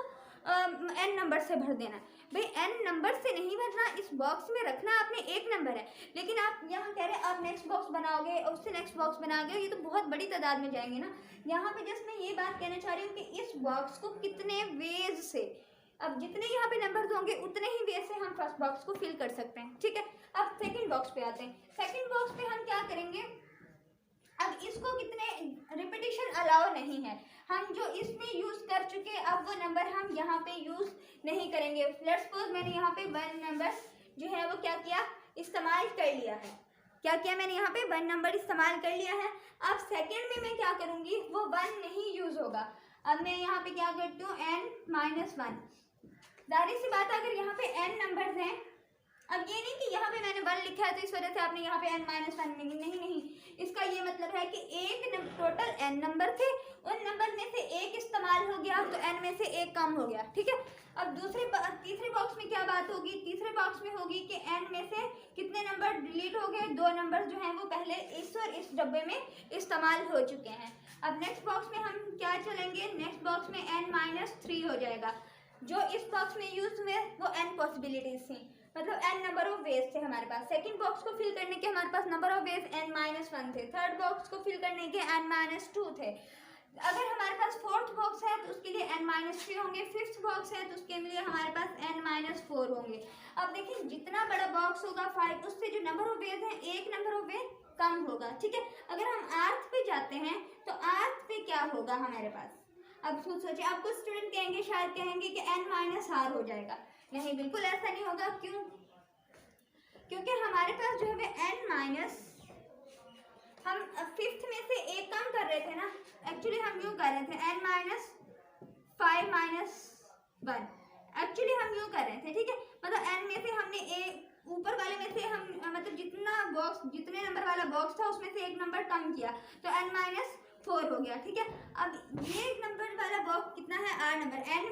n नंबर से भर देना। भाई n नंबर से नहीं भरना, इस बॉक्स में रखना आपने एक नंबर है, लेकिन आप यहाँ कह रहे हैं आप नेक्स्ट बॉक्स बनाओगे और उससे नेक्स्ट बॉक्स बनाओगे, ये तो बहुत बड़ी तादाद में जाएंगे ना। यहाँ पे जस्ट मैं ये बात कहना चाह रही हूँ कि इस बॉक्स को कितने वेज से, अब जितने यहाँ पे नंबर्स होंगे उतने ही वेज से हम फर्स्ट बॉक्स को फिल कर सकते हैं, ठीक है। अब सेकंड बॉक्स पे आते हैं। सेकंड बॉक्स पे हम क्या करेंगे, अब इसको कितने रिपीटिशन अलाउ नहीं है, हम जो इसमें यूज कर चुके अब वो नंबर हम यहाँ पे यूज नहीं करेंगे। लेट्स सपोज मैंने यहाँ पे 1 नंबर जो है वो क्या किया, इस्तेमाल कर लिया है। क्या किया मैंने यहाँ पे 1 नंबर इस्तेमाल कर लिया है। अब सेकेंड में मैं क्या करूँगी, वो 1 नहीं यूज होगा। अब मैं यहाँ पे क्या करती हूँ, n-1। जाहिर सी बात है अगर यहाँ पे n नंबर्स हैं, अब ये नहीं कि यहाँ पे मैंने 1 लिखा है तो इस वजह से आपने यहाँ पे n-1 नहीं, इसका ये मतलब है कि टोटल n नंबर थे, उन नंबर में से एक इस्तेमाल हो गया तो n में से एक कम हो गया, ठीक है। अब तीसरे बॉक्स में क्या बात होगी, तीसरे बॉक्स में होगी कि n में से कितने नंबर डिलीट हो गए, 2 नंबर जो हैं वो पहले इस और इस डब्बे में इस्तेमाल हो चुके हैं। अब नेक्स्ट बॉक्स में हम क्या चलेंगे, नेक्स्ट बॉक्स में n-3 हो जाएगा। जो इस बॉक्स में यूज हुए वो n पॉसिबिलिटीज थी, मतलब n नंबर ऑफ वेज थे हमारे पास। सेकंड बॉक्स को फिल करने के हमारे पास नंबर ऑफ वेज n-1 थे। थर्ड बॉक्स को फिल करने के n-2 थे। अगर हमारे पास फोर्थ बॉक्स है तो उसके लिए n-3 होंगे, फिफ्थ बॉक्स है तो उसके लिए हमारे पास n-4 होंगे। अब देखिए जितना बड़ा बॉक्स होगा 5, उससे जो नंबर ऑफ वेज है एक नंबर ऑफ वेज कम होगा, ठीक है। अगर हम आर्थ पे जाते हैं तो आर्थ पे क्या होगा हमारे पास, अब खुद सोचिए। आप कुछ स्टूडेंट कहेंगे, शायद कहेंगे कि n-r हो जाएगा। नहीं, बिल्कुल ऐसा नहीं होगा। क्यों? क्योंकि हमारे पास जो है n- हम फिफ्थ में से एक कम कर रहे थे ना, एक्चुअली हम यूँ कर रहे थे n-5-1, एक्चुअली हम यूँ कर रहे थे, ठीक है। मतलब n में से हमने एक ऊपर वाले में से हम मतलब जितने नंबर वाला बॉक्स था उसमें से एक नंबर कम किया तो n-4 हो गया, ठीक है। अब ये नंबर वाला बॉक्स कितना है, r नंबर, n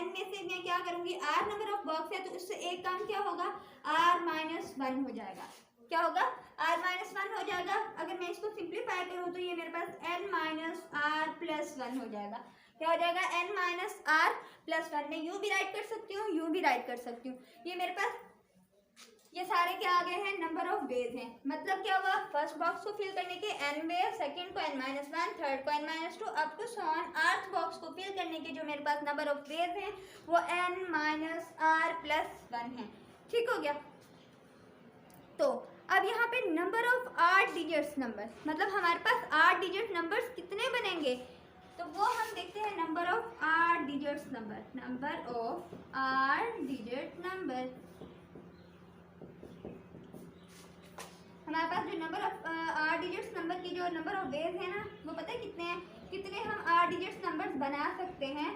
में से मैं क्या करूँगी, r नंबर ऑफ बॉक्स है तो उससे एक कम क्या होगा, r-1 हो जाएगा। क्या होगा, r-1 हो जाएगा। अगर मैं इसको सिंप्लीफाई करूँ तो ये मेरे पास n-r+1 हो जाएगा। क्या हो जाएगा, n-r+1। मैं यूँ भी राइट कर सकती हूँ, यूँ भी राइट कर सकती हूँ। ये मेरे पास ये सारे क्या आ गए हैं, नंबर ऑफ वेज हैं। मतलब क्या हुआ, फर्स्ट बॉक्स को फिल करने के n वेज, सेकंड को n-1, थर्ड को n-2 up to so on. Rth box को फिल करने के जो मेरे पास नंबर ऑफ वेज हैं वो n-r+1 है, ठीक हो गया। तो अब यहाँ पे नंबर ऑफ 8 डिजिट्स नंबर, मतलब हमारे पास 8 डिजिट नंबर्स कितने बनेंगे, तो वो हम देखते हैं। Number of 8 digits number, number of 8 digit number, हमारे पास जो नंबर ऑफ 8 डिजिट्स नंबर की जो नंबर ऑफ वेज है ना, वो पता है कितने हैं, कितने हम 8 डिजिट्स नंबर्स बना सकते हैं,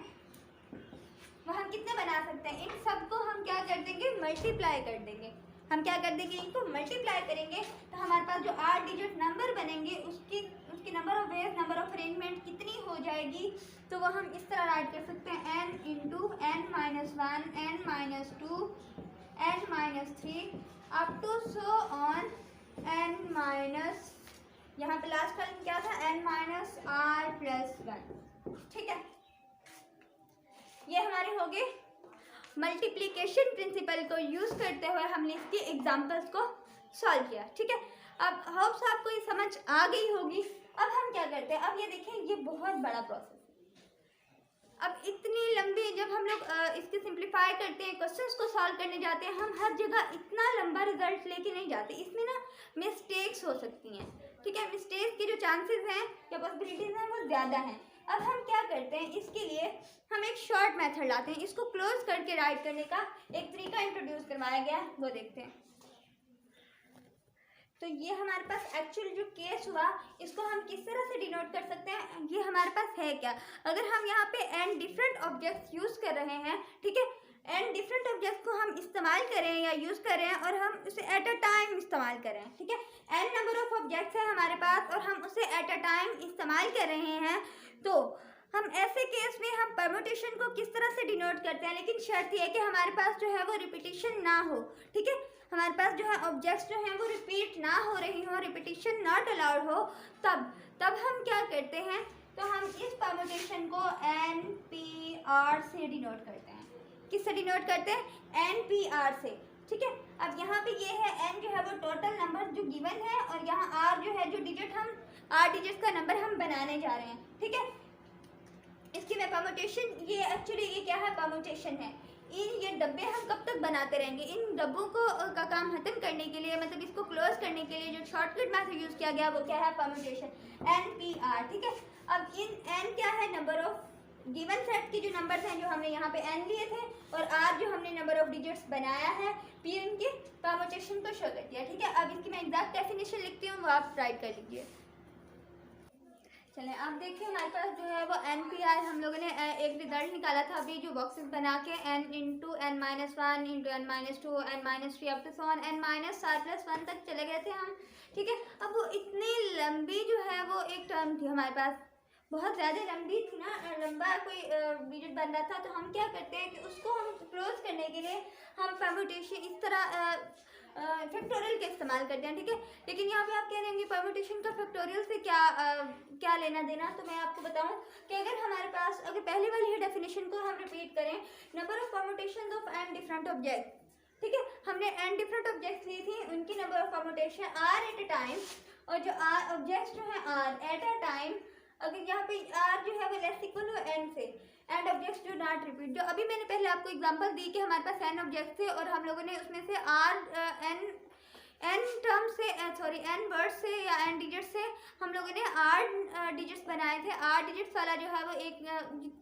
वो हम कितने बना सकते हैं। इन सबको हम क्या कर देंगे, मल्टीप्लाई कर देंगे। हम क्या कर देंगे, इनको मल्टीप्लाई करेंगे तो हमारे पास जो 8 डिजिट नंबर बनेंगे उसकी number of veg, number of arrangement कितनी हो जाएगी, तो वो हम इस तरह राइट कर सकते हैं, n into n-1, n-2, n-3 up to so on n- यहाँ पे लास्ट टर्म क्या था, n-r+1, ठीक है। ये हमारे हो गए मल्टीप्लिकेशन प्रिंसिपल को यूज करते हुए हमने इसके एग्जांपल्स को सॉल्व किया, ठीक है। अब होप्स आपको ये समझ आ गई होगी। अब हम क्या करते हैं, अब ये देखें, ये बहुत बड़ा प्रोसेस है। अब इतनी लंबी जब हम लोग इसके सिंप्लीफाई करते हैं, क्वेश्चंस को सॉल्व करने जाते हैं, हम हर जगह इतना लंबा रिजल्ट लेके नहीं जाते। इसमें ना मिस्टेक्स हो सकती हैं, ठीक है। मिस्टेक्स के जो चांसेस हैं या पॉसिबिलिटीज हैं वो ज़्यादा हैं। अब हम क्या करते हैं, इसके लिए हम एक शॉर्ट मेथड लाते हैं। इसको क्लोज करके राइट करने का एक तरीका इंट्रोड्यूस करवाया गया है, वो देखते हैं। तो ये हमारे पास एक्चुअल जो केस हुआ, इसको हम किस तरह से डिनोट कर सकते हैं, ये हमारे पास है क्या। अगर हम यहाँ पे n डिफरेंट ऑब्जेक्ट्स यूज कर रहे हैं, ठीक है, n डिफरेंट ऑब्जेक्ट्स को हम इस्तेमाल करें या यूज करें और हम उसे एट अ टाइम इस्तेमाल करें, ठीक है। n नंबर ऑफ ऑब्जेक्ट्स है हमारे पास और हम उसे एट अ टाइम इस्तेमाल कर रहे हैं, तो हम ऐसे केस में हम परम्यूटेशन को किस तरह से डिनोट करते हैं, लेकिन शर्त यह है कि हमारे पास जो है वो रिपीटिशन ना हो, ठीक है। हमारे पास जो है ऑब्जेक्ट्स जो हैं वो रिपीट ना हो रही हो, रिपीटिशन नॉट अलाउड हो, तब हम क्या करते हैं, तो हम इस परम्यूटेशन को NPR से डिनोट करते हैं। किससे डिनोट करते हैं, NPR से, ठीक है। अब यहाँ पे ये है n जो है वो टोटल नंबर जो गिवन है और यहाँ r जो है जो डिजिट हम 8 डिजिट का नंबर हम बनाने जा रहे हैं, ठीक है। इसकी मैं परम्यूटेशन, ये एक्चुअली ये क्या है, परम्यूटेशन है। ये डब्बे हम कब तक बनाते रहेंगे? इन डब्बों को का काम खत्म करने के लिए, मतलब इसको क्लोज करने के लिए जो शॉर्टकट मेथड यूज़ किया गया वो क्या है? परम्यूटेशन, NPR, ठीक है। अब इन n क्या है? नंबर ऑफ गिवन सेट के जो नंबर्स हैं, जो हमने यहाँ पे n लिए थे, और r जो हमने नंबर ऑफ डिजिट्स बनाया है, p इनके परम्यूटेशन को शो कर दिया, ठीक है। अब इसकी मैं एग्जैक्ट डेफिनेशन लिखती हूँ, वो आप राइट कर लीजिए। चलें, अब देखिए हमारे पास जो है वो NPR हम लोगों ने एक रिजल्ट निकाला था अभी, जो बॉक्सेस बना के n into n-1 into n-2 n-3 up to so n-r+1 तक चले गए थे हम, ठीक है। अब वो इतनी लंबी जो है वो एक टर्म थी हमारे पास, बहुत ज़्यादा लंबी थी ना, लंबा कोई डिजिट बन रहा था, तो हम क्या करते हैं कि उसको हम क्लोज करने के लिए हम परम्यूटेशन इस तरह फैक्टोरियल का इस्तेमाल करते हैं, ठीक है। लेकिन यहाँ पे आप कह देंगे परम्यूटेशन का फैक्टोरियल से क्या लेना देना, तो मैं आपको बताऊं कि अगर पहले वाली डेफिनेशन को हम रिपीट करें, number of permutation of n different object, ठीक है। हमने n डिफरेंट ऑब्जेक्ट्स ली थी, उनकी number of permutation r at a time, और जो r ऑब्जेक्ट्स जो है r एट अ टाइम, अगर यहाँ पे r जो है वो लेस इक्वल हो n से, and objects do not repeat, जो अभी मैंने पहले आपको एग्जांपल दी कि हमारे पास n ऑब्जेक्ट्स थे और हम लोगों ने उसमें से n टर्म से n वर्ड से या n डिजिट से हम लोगों ने r डिजिट्स बनाए थे। r डिजिट्स वाला जो है वो एक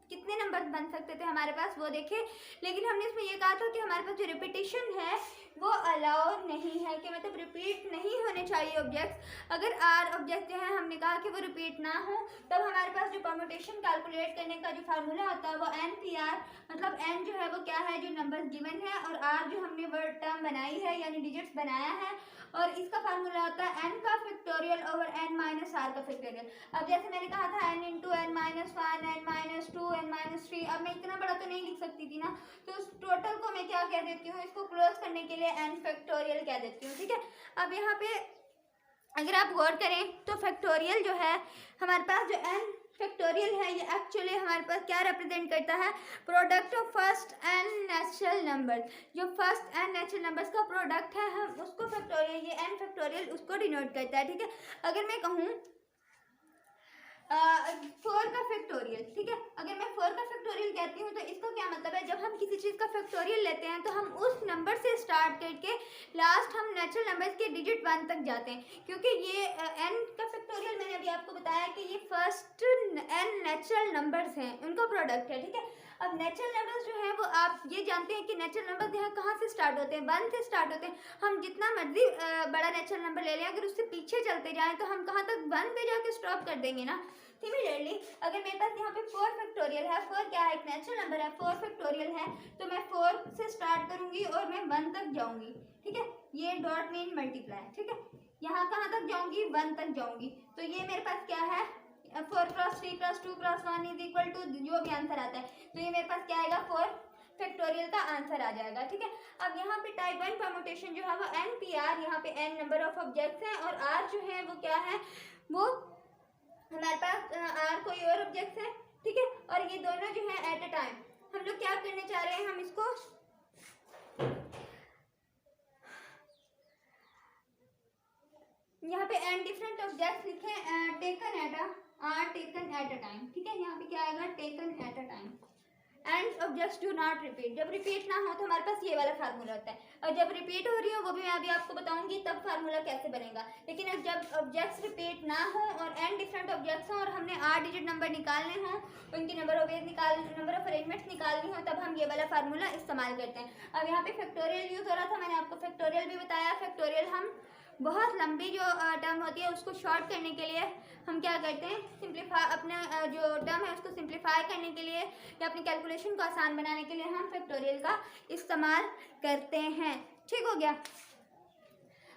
कितने नंबर बन सकते थे हमारे पास वो देखे, लेकिन हमने इसमें ये कहा था कि हमारे पास जो रिपीटेशन है वो अलाउ नहीं है, कि मतलब रिपीट नहीं होने चाहिए ऑब्जेक्ट्स। अगर r ऑब्जेक्ट जो है हमने कहा कि वो रिपीट ना हो, तब हमारे पास जो परम्यूटेशन कैलकुलेट करने का जो फार्मूला होता है वो NPR, मतलब n जो है वो क्या है, जो नंबर गिवन है, और r जो हमने वर्ड टर्म बनाई है यानी डिजिट्स बनाया है, और इसका फार्मूला होता है n का फैक्टोरियल ओवर n-r का फैक्टोरियल। अब जैसे मैंने कहा था n into n-1 n-2 n-3, अब मैं इतना बड़ा तो नहीं लिख सकती थी ना, तो उस टोटल को मैं क्या कह देती हूँ, इसको क्लोज करने के लिए n फैक्टोरियल कह देती हूँ, ठीक है। अब यहाँ पे अगर आप गौर करें तो फैक्टोरियल जो है हमारे पास, जो n फैक्टोरियल है, ये एक्चुअली हमारे पास क्या रिप्रेजेंट करता है? Product of first n natural number, जो फर्स्ट n नेचुरल नंबर्स का प्रोडक्ट है, हम उसको फैक्टोरियल, ये n फैक्टोरियल उसको डिनोट करता है, ठीक है। अगर मैं कहूँ 4 का फैक्टोरियल, ठीक है, अगर मैं 4 का फैक्टोरियल कहती हूँ तो इसका क्या मतलब है? जब हम किसी चीज़ का फैक्टोरियल लेते हैं तो हम उस नंबर से स्टार्ट करके लास्ट हम नेचुरल नंबर्स के डिजिट 1 तक जाते हैं, क्योंकि ये n का फैक्टोरियल मैंने अभी आपको बताया कि ये फर्स्ट n नेचुरल नंबर्स हैं, उनका प्रोडक्ट है, ठीक है। अब नेचुरल नंबर्स जो हैं वो आप ये जानते हैं कि नेचुरल नंबर्स जो है कहाँ से स्टार्ट होते हैं? 1 से स्टार्ट होते हैं। हम जितना मर्जी बड़ा नेचुरल नंबर ले लें, अगर उससे पीछे चलते जाएं तो हम कहाँ तक? 1 पे जाके स्टॉप कर देंगे ना। सिमिलरली अगर मेरे पास यहाँ पे 4 फैक्टोरियल है, 4 क्या है? एक नेचुरल नंबर है, 4 फैक्टोरियल है, तो मैं 4 से स्टार्ट करूंगी और मैं 1 तक जाऊंगी, ठीक है। ये डॉट मीन मल्टीप्लाई, ठीक है। यहाँ कहाँ तक जाऊंगी? 1 तक जाऊंगी, तो ये मेरे पास क्या है? 4 cross 3 cross 2 cross 1 is equal to जो भी आंसर आता है, तो ये मेरे पास क्या आएगा? 4 फैक्टोरियल का आंसर आ जाएगा, ठीक है। अब यहाँ पे टाइप 1 परम्यूटेशन जो है वो NPR, यहाँ पे n नंबर ऑफ ऑब्जेक्ट्स हैं और r जो है वो क्या है? वो हमारे पास r कोई और ऑब्जेक्ट्स है, ठीक है, और ये दोनों जो है एट अ टाइम। हम लोग क्या करने चाह रहे हैं? हम इसको यहाँ पे n डिफरेंट ऑब्जेक्ट्स लिखे, टेकन एट अ टाइम, ठीक है। यहाँ पे क्या आएगा? Taken at a time, and objects do not repeat. जब रिपीट ना हो तो हमारे पास ये वाला फार्मूला होता है, और जब रिपीट हो रही हो वो भी मैं अभी आपको बताऊंगी तब फार्मूला कैसे बनेगा। लेकिन अब जब ऑब्जेक्ट्स रिपीट ना हो और n डिफरेंट ऑब्जेक्ट्स हों और हमने 8 डिजिट नंबर निकालने हों, उनकी नंबर ऑफ अरेंजमेंट्स निकालनी हो, तब हम ये वाला फार्मूला इस्तेमाल करते हैं। अब यहाँ पे फैक्टोरियल यूज हो रहा था, मैंने आपको फैक्टोरियल भी बताया। फैक्टोरियल हम बहुत लंबी जो टर्म होती है उसको शॉर्ट करने के लिए हम क्या करते हैं? सिंप्लीफाई, अपना जो टर्म है उसको सिंप्लीफाई करने के लिए या अपनी कैलकुलेशन को आसान बनाने के लिए हम फैक्टोरियल का इस्तेमाल करते हैं, ठीक हो गया।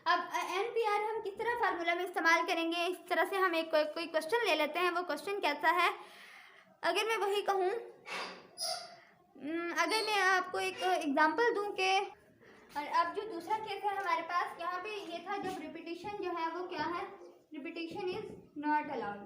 अब NPR हम किस तरह फार्मूला में इस्तेमाल करेंगे? इस तरह से हम एक कोई क्वेश्चन ले लेते हैं। वो क्वेश्चन कैसा है? अगर मैं वही कहूँ, अगर मैं आपको एक एग्जांपल दूं कि, और अब जो दूसरा केस है हमारे पास, यहाँ पे ये था जब रिपीटिशन जो है वो क्या है? Repetition is not allowed,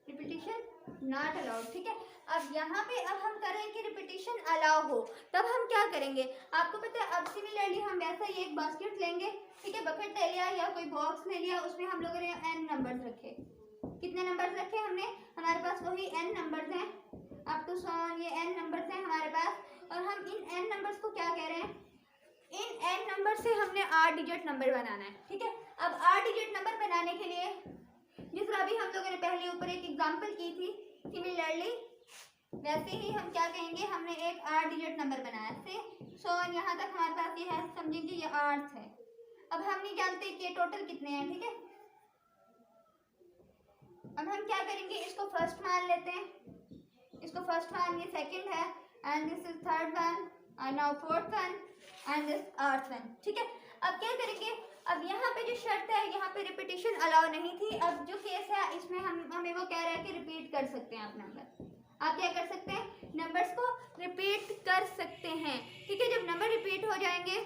repetition not allowed, ठीक है। अब यहाँ पे अब हम कर रहे हैं कि रिपीटिशन अलाउ हो, तब हम क्या करेंगे? आपको पता है, अब सिमिलरली हम वैसा ही एक बास्केट लेंगे, ठीक है, बकेट ले लिया या कोई बॉक्स ले लिया, उसमें हम लोगों ने n नंबर्स रखे। कितने नंबर्स रखे हमने? हमारे पास वही n नंबर्स हैं, अप टू सो ऑन, ये n नंबर्स हैं हमारे पास, और हम इन n नंबर्स को क्या कह रहे हैं, इन n नंबर से हमने 8 डिजिट नंबर बनाना है, ठीक है। अब 8 डिजिट नंबर बनाने के लिए, जिस तरह अभी हम लोगों ने पहले ऊपर एक एग्जांपल की थी, सिमिलरली वैसे ही हम क्या कहेंगे, हमने एक 8 डिजिट नंबर बनाया से सो यहाँ तक हमारे पास ये है, समझेंगे ये 8 है। अब हम नहीं जानते कि टोटल कितने हैं, ठीक है। अब हम क्या करेंगे, इसको फर्स्ट मान लेते हैं, इसको फर्स्ट मान, ये सेकंड है, and this is third one, and now fourth one, and this आर्थ वन, ठीक है। अब क्या करेंगे, अब यहाँ पे जो शर्त है, यहाँ पे रिपीटेशन अलाउ नहीं थी। अब जो केस है इसमें हमें वो कह रहा है कि रिपीट कर सकते हैं आप नंबर, आप क्या कर सकते हैं, नंबर्स को रिपीट कर सकते हैं, ठीक है। जब नंबर रिपीट हो जाएंगे,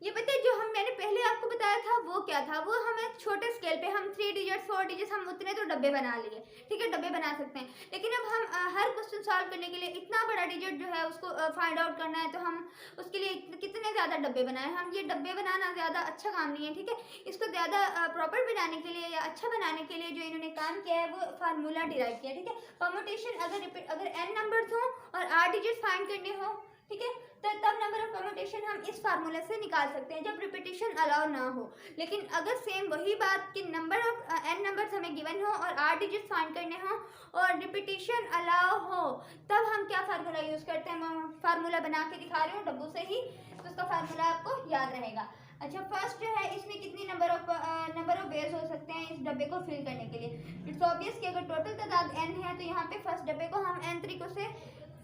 ये पता है जो मैंने पहले आपको बताया था वो क्या था, वो हमें छोटे स्केल पे हम 3 डिजिट 4 डिजिट हम उतने तो डब्बे बना लिए, ठीक है, डब्बे बना सकते हैं। लेकिन अब हम हर क्वेश्चन सॉल्व करने के लिए इतना बड़ा डिजिट जो है उसको फाइंड आउट करना है, तो हम उसके लिए कितने ज़्यादा डब्बे बनाए। हम ये डब्बे बनाना ज़्यादा अच्छा काम नहीं है, ठीक है। इसको ज़्यादा प्रॉपर बनाने के लिए या अच्छा बनाने के लिए जो इन्होंने काम किया है वो फार्मूला डिराइव किया, ठीक है। परम्यूटेशन अगर n नंबर्स हो और 8 डिजिट फाइंड करने हो, ठीक है, तो तब नंबर ऑफ परम्यूटेशन हम इस फार्मूले से निकाल सकते हैं जब रिपीटेशन अलाउ ना हो। लेकिन अगर सेम वही बात कि नंबर ऑफ n नंबर्स हमें गिवन हो और 8 डिजिट फाइंड करने हो और रिपीटेशन अलाउ हो, तब हम क्या फार्मूला यूज़ करते हैं, मैं फार्मूला बना के दिखा रही हूँ डब्बू से ही, तो उसका फार्मूला आपको याद रहेगा। अच्छा, फर्स्ट जो है इसमें कितनी नंबर ऑफ वेज हो सकते हैं इस डब्बे को फिल करने के लिए। इट्स ऑब्वियस कि अगर टोटल तादाद n है तो यहाँ पे फर्स्ट डब्बे को हम n तरीकों से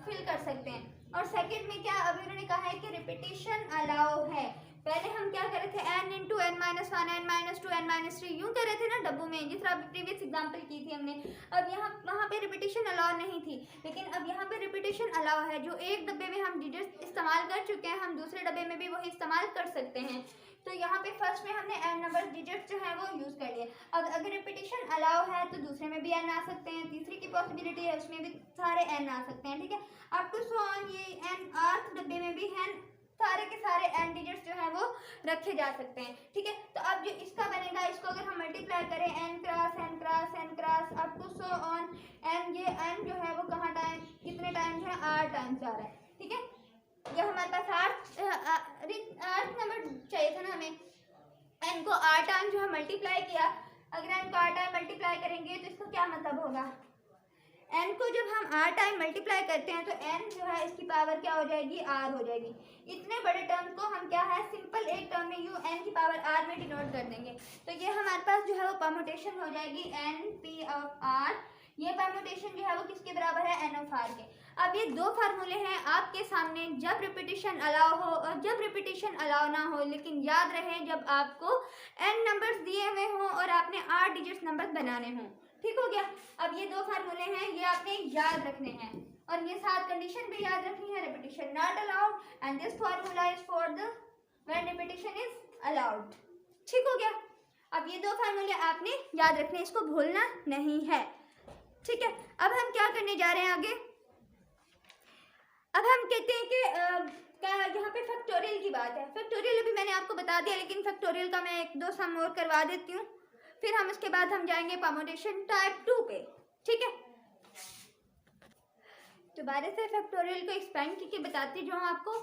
फिल कर सकते हैं। और सेकंड में क्या, अभी उन्होंने कहा है कि रिपीटेशन अलाउ है। पहले हम क्या कर रहे थे, n into n minus 1 n minus 2 n minus 3 यूँ कर रहे थे ना डब्बू में, जिस तरह प्रीवियस एग्जांपल की थी हमने। अब वहाँ पे रिपीटेशन अलाउ नहीं थी, लेकिन अब यहाँ पे रिपीटेशन अलाउ है। जो एक डब्बे में हम डिजिट इस्तेमाल कर चुके हैं, हम दूसरे डब्बे में भी वही इस्तेमाल कर सकते हैं। तो यहाँ पे फर्स्ट में हमने n नंबर डिजिट जो है वो यूज़ कर लिए। अब अगर रिपीटेशन अलाउ है तो दूसरे में भी n आ सकते हैं, तीसरी की पॉसिबिलिटी है उसमें भी सारे n आ सकते हैं, ठीक है। अप टू सो ऑन, ये n आर्थ डब्बे में भी n सारे के सारे n डिजिट्स जो है वो रखे जा सकते हैं, ठीक है। तो अब जो इसका बनेगा, इसको अगर हम मल्टीप्लाई करें n cross n cross n cross up to so on n, ये n जो है वो कहाँ टाइम कितने टाइम्स है, 8 टाइम्स आ रहा है, ठीक है। जब हमारे पास 8 नंबर चाहिए था ना हमें, n को 8 टाइम जो है मल्टीप्लाई किया, अगर n को 8 टाइम मल्टीप्लाई करेंगे तो इसका क्या मतलब होगा, n को जब हम 8 टाइम मल्टीप्लाई करते हैं तो n जो है इसकी पावर क्या हो जाएगी, r हो जाएगी। इतने बड़े टर्म को हम क्या है, सिंपल एक टर्म में यूँ n की पावर r में डिनोट कर देंगे, तो ये हमारे पास जो है वो परम्यूटेशन हो जाएगी n p ऑफ r। ये परम्यूटेशन जो है वो किसके बराबर है, n ऑफ r के। अब ये दो फार्मूले हैं आपके सामने, जब रिपीटेशन अलाउ हो और जब रिपीटेशन अलाउ ना हो। लेकिन याद रहे जब आपको n नंबर्स दिए हुए हों और आपने 8 डिजिट्स नंबर बनाने हों, ठीक हो गया। अब ये दो फार्मूले हैं, ये आपने याद रखने हैं, और ये सात कंडीशन भी याद रखनी है, repetition not allowed and this formula is for the when repetition is allowed, ठीक हो गया। अब ये दो फार्मूले आपने याद रखने, इसको भूलना नहीं है, ठीक है। अब हम क्या करने जा रहे हैं आगे, अब हम कहते हैं कि यहाँ पे फैक्टोरियल की बात है। फैक्टोरियल अभी मैंने आपको बता दिया, लेकिन फैक्टोरियल का मैं 1-2 सम और करवा देती हूँ, फिर हम इसके बाद हम जाएंगे परम्यूटेशन टाइप 2 पे, ठीक है। दोबारा से फैक्टोरियल को एक्सपेंड करके बताती जो हूँ आपको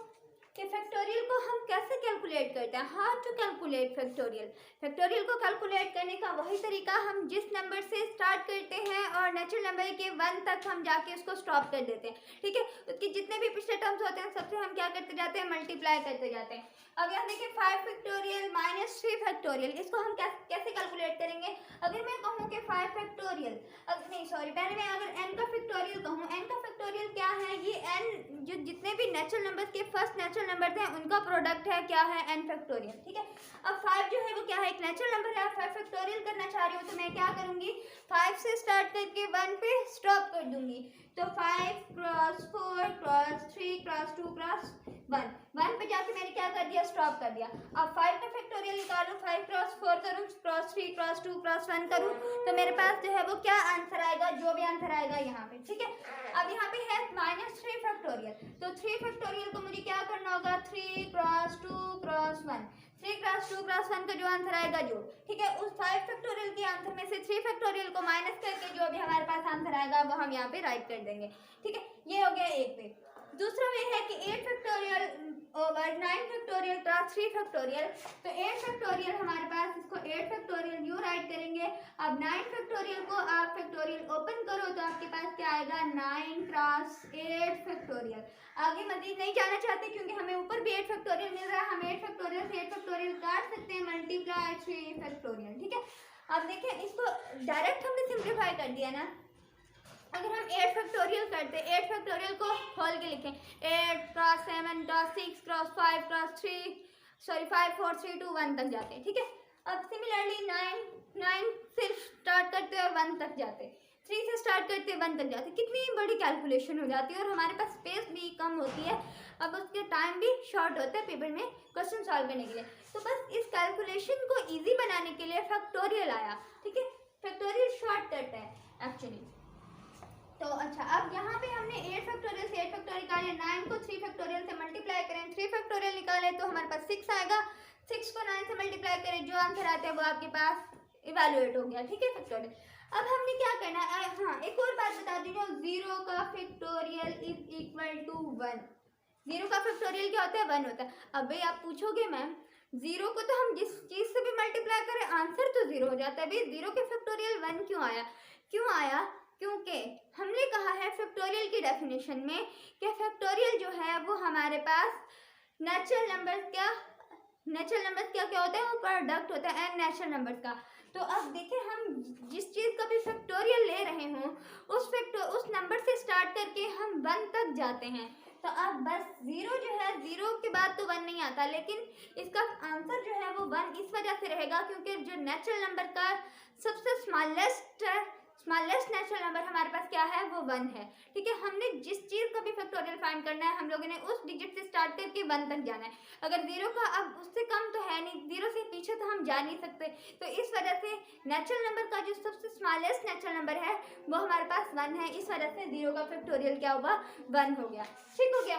कि फैक्टोरियल को हम कैसे कैलकुलेट करते हैं, how to calculate factorial. Factorial को कैलकुलेट करने का वही तरीका, हम जिस नंबर से स्टार्ट करते हैं और नेचुरल नंबर के 1 तक हम जाके उसको स्टॉप कर देते हैं, ठीक है। उसके जितने भी पिछले टर्म्स होते हैं सबसे हम क्या करते जाते हैं, मल्टीप्लाई करते जाते हैं। अब यहाँ देखिए 5 फैक्टोरियल माइनस 3 फैक्टोरियल, इसको हम कैसे कैलकुलेट करेंगे। अगर मैं कहूँ कि 5 फैक्टोरियल, नहीं सॉरी, पहले मैं अगर n का फैक्टोरियल कहूँ, n का फैक्टोरियल क्या है, ये n जो जितने भी नेचुरल नंबर्स के फर्स्ट नेचुरल नंबर थे उनका प्रोडक्ट है, क्या है, n फैक्टोरियल, ठीक है। अब 5 जो है वो क्या है, एक नेचुरल नंबर है, 5 फैक्टोरियल करना चाह रही हूँ तो मैं क्या करूँगी, 5 से स्टार्ट करके 1 पे स्टॉप कर दूंगी। तो 5 क्रॉस 4 क्रॉस 3 क्रॉस 2 क्रॉस 1 पे जाके मैंने क्या कर दिया, स्टॉप कर दिया। अब 5 का फैक्टोरियल निकालूं, 5 क्रॉस 4 करूँ, क्रॉस 3 क्रॉस 2 क्रॉस 1 करूँ, तो मेरे पास जो है वो क्या आंसर आएगा, जो भी आंसर आएगा यहाँ पे, ठीक है। अब यहाँ पे है -3 फैक्टोरियल, तो 3 फैक्टोरियल को मुझे क्या करना होगा, 3 क्रॉस 2 क्रॉस 1, 3 क्रॉस 2 क्रॉस 1 का जो आंसर आएगा जो, ठीक है, उस 5 फैक्टोरियल के आंसर में से 3 फैक्टोरियल को माइनस करके जो भी हमारे पास आंसर आएगा वो हम यहाँ पे राइट कर देंगे। ठीक है, ये हो गया एक वे। दूसरा वे है कि 8 factorial over 9 factorial cross 3 factorial. तो 8 फैक्टोरियल हमारे पास, इसको 8 फैक्टोरियल यूँ राइट करेंगे। अब 9 फैक्टोरियल को आप फैक्टोरियल ओपन करो तो आपके पास क्या आएगा, 9 क्रॉस 8 फैक्टोरियल। आगे मजीद नहीं जाना चाहते क्योंकि हमें ऊपर भी 8 फैक्टोरियल मिल रहा है, हम 8 फैक्टोरियल से 8 फैक्टोरियल काट सकते हैं, मल्टीप्लाई 3 फैक्टोरियल। ठीक है, अब देखें इसको डायरेक्ट हमने सिंप्लीफाई कर दिया ना। अगर हम 8 फैक्टोरियल करते, 8 फैक्टोरियल को खोल के लिखें, 8 क्रॉस 7 क्रॉस 6 क्रॉस 5 क्रॉस 3 5 4 3 2 1 तक जाते हैं। ठीक है, अब सिमिलरली 9 से स्टार्ट करते और 1 तक जाते, 3 से स्टार्ट करते 1 तक जाते। कितनी बड़ी कैलकुलेशन हो जाती है और हमारे पास स्पेस भी कम होती है, अब उसके टाइम भी शॉर्ट होता है पेपर में क्वेश्चन सॉल्व करने के लिए। तो बस इस कैलकुलेशन को ईजी बनाने के लिए फैक्टोरियल आया। ठीक है, फैक्टोरियल शॉर्टकट है एक्चुअली। तो अच्छा, अब यहाँ पे हमने 8 फैक्टोरियल से 8 फैक्टोरियल निकाले, 9 को 3 फैक्टोरियल से मल्टीप्लाई करें, 3 फैक्टोरियल निकाले तो हमारे पास 6 आएगा, 6 को 9 से मल्टीप्लाई करें, जो आंसर आता है वो आपके पास इवेल्युएट हो गया। ठीक है, फैक्टोरियल। अब हमने क्या करना है, हाँ एक और बात बता दीजिए, 0 का फैक्टोरियल इज इक्वल टू 1। 0 का फैक्टोरियल क्या होता है, 1 होता है। अब भाई आप पूछोगे मैम 0 को तो हम जिस चीज़ से भी मल्टीप्लाई करें आंसर तो 0 हो जाता है, भाई 0 के फैक्टोरियल 1 क्यों आया? क्यों आया? क्योंकि हमने कहा है फैक्टोरियल की डेफिनेशन में कि फैक्टोरियल जो है वो हमारे पास नेचुरल नंबर्स क्या होता है, वो प्रोडक्ट होता है एन नेचुरल नंबर्स का। तो अब देखें, हम जिस चीज़ का भी फैक्टोरियल ले रहे हों उस नंबर से स्टार्ट करके हम 1 तक जाते हैं। तो अब बस 0 जो है, 0 के बाद तो 1 नहीं आता, लेकिन इसका आंसर जो है वो 1 इस वजह से रहेगा क्योंकि जो नेचुरल नंबर का सबसे स्मॉलेस्ट नेचुरल नंबर हमारे पास क्या है, वो 1 है। ठीक है, हमने जिस चीज़ का भी फैक्टोरियल फाइंड करना है हम लोगों ने उस डिजिट से स्टार्ट करके 1 तक जाना है। अगर 0 का अब उससे कम तो है नहीं, 0 से पीछे तो हम जा नहीं सकते, तो इस वजह से नेचुरल नंबर का जो सबसे स्मॉलेस्ट नेचुरल नंबर है वो हमारे पास 1 है, इस वजह से 0 का फैक्टोरियल क्या होगा, 1 हो गया। ठीक हो गया,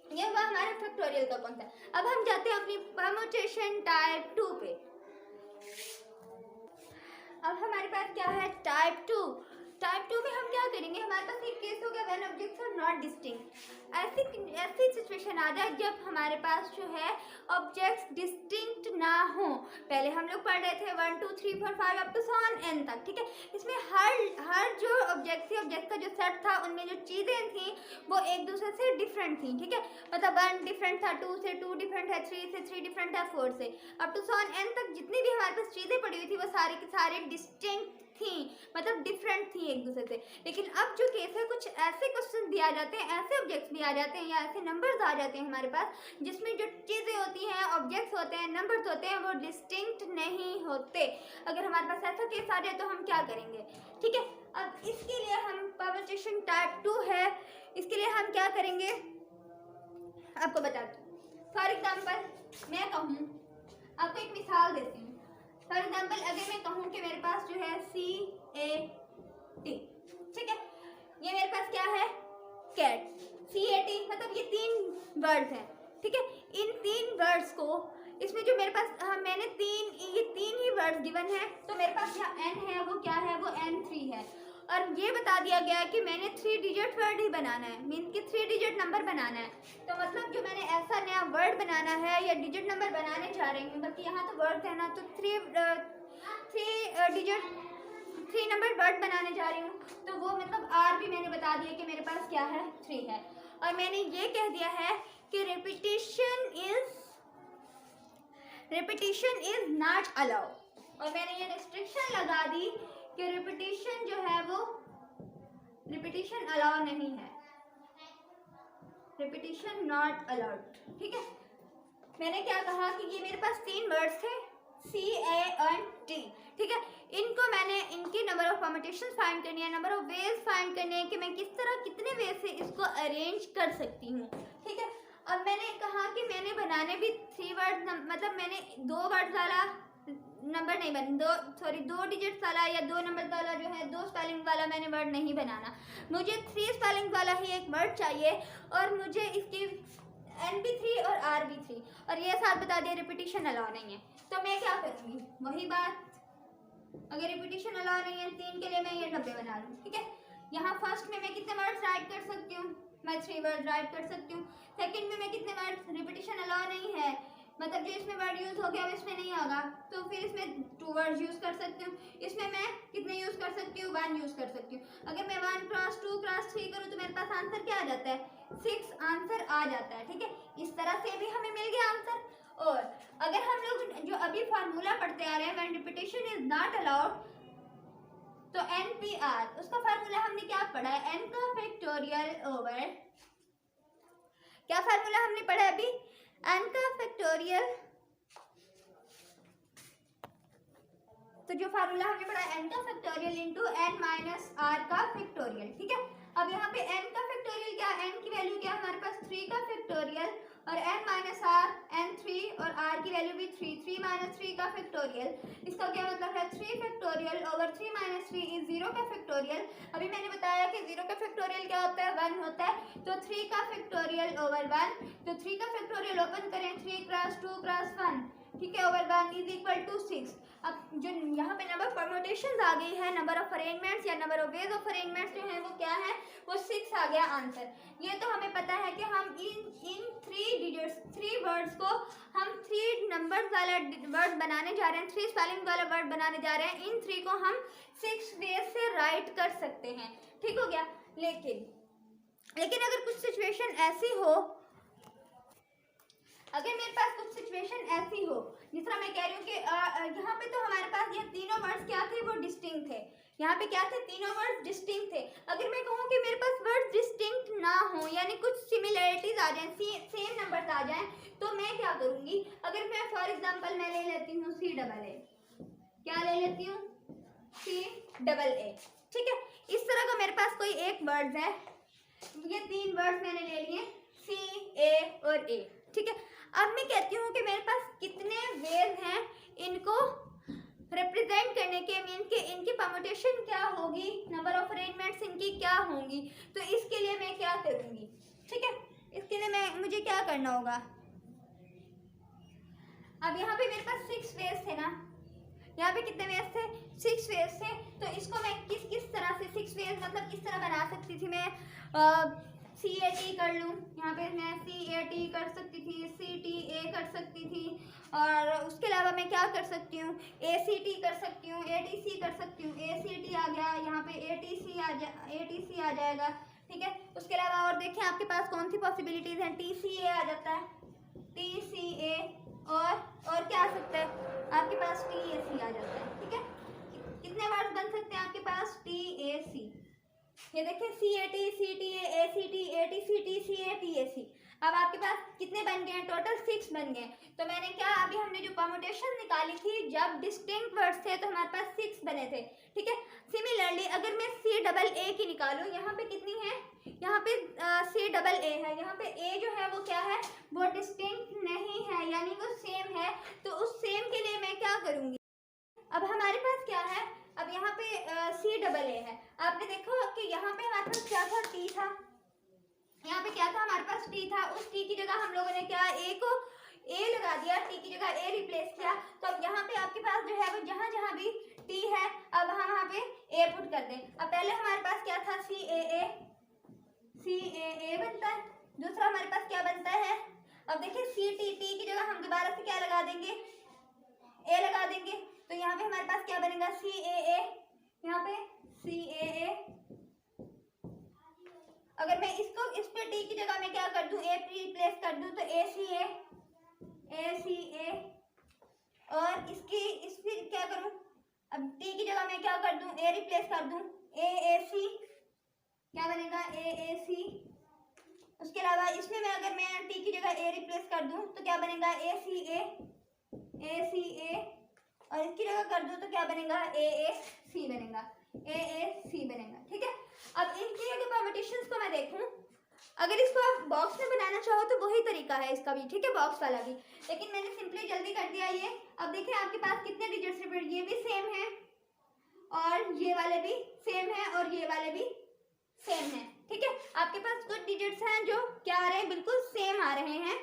ये हुआ हमारे फैक्टोरियल का कॉन्सेप्ट। अब हम जाते हैं अपनी परम्यूटेशन टाइप 2 पे। अब हमारे पास क्या है, टाइप 2। टाइप 2 में हम क्या करेंगे, हमारे पास एक केस हो गया when objects are not distinct. ऐसी सिचुएशन आ जाए जब हमारे पास जो है ऑब्जेक्ट्स डिस्टिंक्ट ना हो। पहले हम लोग पढ़ रहे थे 1 2 3 4 5 अप टू ऑन एन तक। ठीक है, इसमें हर जो ऑब्जेक्ट थी, ऑब्जेक्ट का जो सेट था उनमें जो चीज़ें थी वो एक दूसरे से डिफरेंट थी। ठीक है, मतलब 1 डिफरेंट था, 2 से 2 डिफरेंट है, 3 से 3 डिफरेंट है, 4 से अप टू ऑन एन तक जितनी भी हमारे पास चीज़ें पड़ी हुई थी वो सारी की सारी डिस्टिंक्ट थी, मतलब डिफरेंट थी एक दूसरे से। लेकिन अब जो केस है, कुछ ऐसे क्वेश्चन दिया जाते हैं, ऐसे ऑब्जेक्ट्स भी आ जाते हैं या ऐसे नंबर्स आ जाते हैं हमारे पास जिसमें जो चीज़ें होती हैं, ऑब्जेक्ट्स होते हैं, नंबर्स होते हैं, वो डिस्टिंक्ट नहीं होते। अगर हमारे पास ऐसा केस आ जाए तो हम क्या करेंगे? ठीक है, अब इसके लिए हम परम्यूटेशन टाइप 2 है, इसके लिए हम क्या करेंगे आपको बताती हूँ। फॉर एग्जाम्पल मैं कहूँ, आपको एक मिसाल देती हूँ। फॉर एग्जाम्पल अगर मैं कहूँ कि मेरे पास जो है CAT, ठीक है, ये मेरे पास क्या है, कैट। CAT मतलब ये 3 वर्ड्स हैं। ठीक है, इन 3 वर्ड्स को, इसमें जो मेरे पास मैंने ये तीन ही वर्ड्स गिवन है, तो मेरे पास यहाँ N है, वो क्या है, वो N3 है। और ये बता दिया गया है कि मैंने 3 डिजिट वर्ड ही बनाना है, मीन कि 3 डिजिट नंबर बनाना है। तो मतलब जो मैंने ऐसा नया वर्ड बनाना है या डिजिट नंबर बनाने जा रही हूँ, बल्कि यहाँ तो वर्ड है ना, तो 3 नंबर वर्ड बनाने जा रही हूँ, तो वो मतलब R भी मैंने बता दिया कि मेरे पास क्या है, 3 है। और मैंने ये कह दिया है कि रिपीटिशन इज नॉट अलाउ, और मैंने ये रिस्ट्रिक्शन लगा दी कि रिपीटिशन जो है वो रिपीटिशन अलाउ नहीं है, रिपीटिशन नॉट अलाउड। ठीक है, मैंने क्या कहा कि ये मेरे पास 3 वर्ड्स थे, CAT। ठीक है, इनको मैंने इनकी नंबर ऑफ परम्यूटेशन फाइंड करनी है, नंबर ऑफ वेज फाइंड करने हैं कि मैं किस तरह कितने वे से इसको अरेंज कर सकती हूँ। ठीक है, अब मैंने कहा कि मैंने बनाने भी 3 वर्ड, मतलब मैंने 2 वर्ड वाला नंबर नहीं बना, 2 डिजिट्स वाला या 2 नंबर वाला जो है, 2 स्पेलिंग वाला मैंने वर्ड नहीं बनाना, मुझे 3 स्पेलिंग वाला ही एक वर्ड चाहिए, और मुझे इसकी N भी 3 और R भी 3, और ये साथ बता दिया रिपीटिशन अलाउ नहीं है। तो मैं क्या करूँगी, वही बात अगर रिपीटेशन अलाउ नहीं है 3 के लिए मैं ये डब्बे बना लूँ, ठीक है। यहाँ फर्स्ट में मैं कितने वर्ड्स राइट कर सकती हूँ, मैं 3 वर्ड राइट कर सकती हूँ। सेकंड में मैं कितने वर्ड्स, रिपीटेशन अलाउ नहीं है, मतलब जो इसमें वर्ड यूज हो गया वो इसमें नहीं होगा, तो फिर इसमें 2 वर्ड्स यूज कर सकती हूँ। इसमें मैं कितने यूज कर सकती हूँ, 1 यूज कर सकती हूँ। अगर मैं 1 क्रॉस 2 क्रॉस 3 करूँ तो मेरे पास आंसर क्या आ जाता है, 6 आंसर आ जाता है, ठीक है। इस तरह से भी हमें मिल गया आंसर। और अगर हम लोग जो अभी फार्मूला पढ़ते आ रहे हैं, when repetition is not allowed, तो NPR, उसका फार्मूला हमने क्या पढ़ा है, n का फैक्टोरियल ओवर, क्या फार्मूला हमने पढ़ा है अभी, n का फैक्टोरियल। तो जो फार्मूला हमने पढ़ा है n का factorial into n minus r का फैक्टोरियल, ठीक है। अब यहाँ पे n का फैक्टोरियल क्या, n की वैल्यू क्या है हमारे पास 3 का फैक्टोरियल, और n माइनस r n3, और r की वैल्यू भी 3 माइनस 3 का फैक्टोरियल। इसका क्या मतलब है, 3 फैक्टोरियल ओवर 3 माइनस 3 इज 0 का फैक्टोरियल। अभी मैंने बताया कि 0 का फैक्टोरियल क्या होता है, 1 होता है, तो 3 का फैक्टोरियल ओवर 1, तो 3 का फैक्टोरियल ओपन करें, 3 क्रॉस 2 क्रॉस 1, ठीक है, ओवर 1 इज इक्वल टू 6। अब जो यहाँ पे नंबर परम्यूटेशंस आ गई है, नंबर ऑफ अरेंजमेंट्स या number of ways of arrangements जो है वो क्या है, वो 6 आ गया आंसर। ये तो हमें पता है कि हम इन 3 डिजिट्स, 3 वर्ड्स को हम 3 नंबर्स वाला वर्ड बनाने जा रहे हैं, 3 स्पेलिंग वाला वर्ड बनाने जा रहे हैं। इन 3 को हम 6 वेज से राइट कर सकते हैं, ठीक हो गया। लेकिन अगर कुछ सिचुएशन ऐसी हो, अगर मेरे पास कुछ सिचुएशन ऐसी हो, जिस तरह मैं कह रही हूँ कि यहाँ पे तो हमारे पास ये तीनों वर्ड्स क्या थे, वो डिस्टिंक्ट थे। यहाँ पे क्या थे, तीनों वर्ड्स डिस्टिंक्ट थे। अगर मैं कहूँ कि मेरे पास वर्ड्स डिस्टिंक्ट ना हो, यानी कुछ सिमिलरिटीज आ जाएं, सेम नंबर्स आ जाएं, तो मैं क्या करूँगी, अगर मैं फॉर एग्जांपल मैं ले लेती हूँ CAA, क्या ले लेती हूँ, CAA, ठीक है। इस तरह का मेरे पास कोई एक वर्ड है, ये 3 वर्ड्स मैंने ले लिए, C, A और A, ठीक है। अब मैं कहती हूँ कि मेरे पास कितने वेज हैं इनको रिप्रेजेंट करने के, मीन के इनकी परम्यूटेशन क्या होगी, नंबर ऑफ अरेंजमेंट्स इनकी क्या होंगी। तो इसके लिए मैं क्या करूँगी, ठीक है, इसके लिए मुझे क्या करना होगा। अब यहाँ पे मेरे पास 6 वेज थे ना, यहाँ पे कितने वेज थे, 6 वेज थे। तो इसको मैं किस तरह से 6 वेज मतलब किस तरह बना सकती थी, मैं CAT कर लूँ, यहाँ पे मैं CAT कर सकती थी, CTA कर सकती थी, और उसके अलावा मैं क्या कर सकती हूँ, ACT कर सकती हूँ, ATC कर सकती हूँ, ACT आ गया, यहाँ पे ATC आ जाएगा, ठीक है। उसके अलावा और देखें आपके पास कौन सी पॉसिबिलिटीज़ हैं, TCA आ जाता है, TCA, और क्या आ सकता है आपके पास, TAC आ जाता है, ठीक है। कितने वर्ड बन सकते हैं आपके पास, TAC, ये देखिए CAT, CTA, ACT, ATC, TCA, TAC। अब आपके पास कितने बन गए हैं, टोटल 6 बन गए। तो मैंने क्या, अभी हमने जो परम्यूटेशन निकाली थी जब डिस्टिंक्ट वर्ड्स थे तो हमारे पास 6 बने थे, ठीक है। सिमिलरली अगर मैं CAA की निकालूं, यहाँ पे कितनी है, यहाँ पे CAA है, यहाँ पे A जो है वो क्या है, वो डिस्टिंक्ट नहीं है, यानी वो सेम है। तो उस सेम के लिए मैं क्या करूँगी, अब हमारे पास क्या है, अब यहाँ पे CAA है। आपने देखो कि यहाँ पे हमारे पास क्या था, T था, यहाँ पे क्या था हमारे पास, T था। उस T की जगह हम लोगों ने क्या, A को A लगा दिया, T की जगह A रिप्लेस किया। तो अब यहाँ पे आपके पास जो है वो जहाँ जहाँ भी T है, अब हम वहाँ पे A पुट कर दें। अब पहले हमारे पास क्या था, CAA बनता है। दूसरा हमारे पास क्या बनता है, अब देखिए T की जगह हम दोबारा से क्या लगा देंगे, A लगा देंगे। तो यहाँ पे हमारे पास क्या बनेगा, CAA, यहाँ पे CAA। अगर मैं इसको इस पे T की जगह में क्या कर दूं, A रिप्लेस कर दूं, तो ACA, और इस पे क्या करूं, अब T की जगह मैं क्या कर दूं, A रिप्लेस कर दूं, AAC, क्या बनेगा, AAC। उसके अलावा इसमें अगर मैं T की जगह A रिप्लेस कर दूं तो क्या बनेगा, ACA, और इसकी जगह कर दूं तो क्या बनेगा, AAC बनेगा, ठीक है। अब इनकी अगर परम्यूटेशंस को मैं देखूं, अगर इसको आप बॉक्स में बनाना चाहो तो वही तरीका है इसका भी, ठीक है, बॉक्स वाला भी, लेकिन मैंने सिंपली जल्दी कर दिया ये। अब देखिए आपके पास कितने डिजिट्स रिपीट, ये भी सेम है, और ये वाले भी सेम है, और ये वाले भी सेम है, ठीक है। आपके पास कुछ डिजिट्स हैं जो क्या आ रहे हैं, बिल्कुल सेम आ रहे हैं।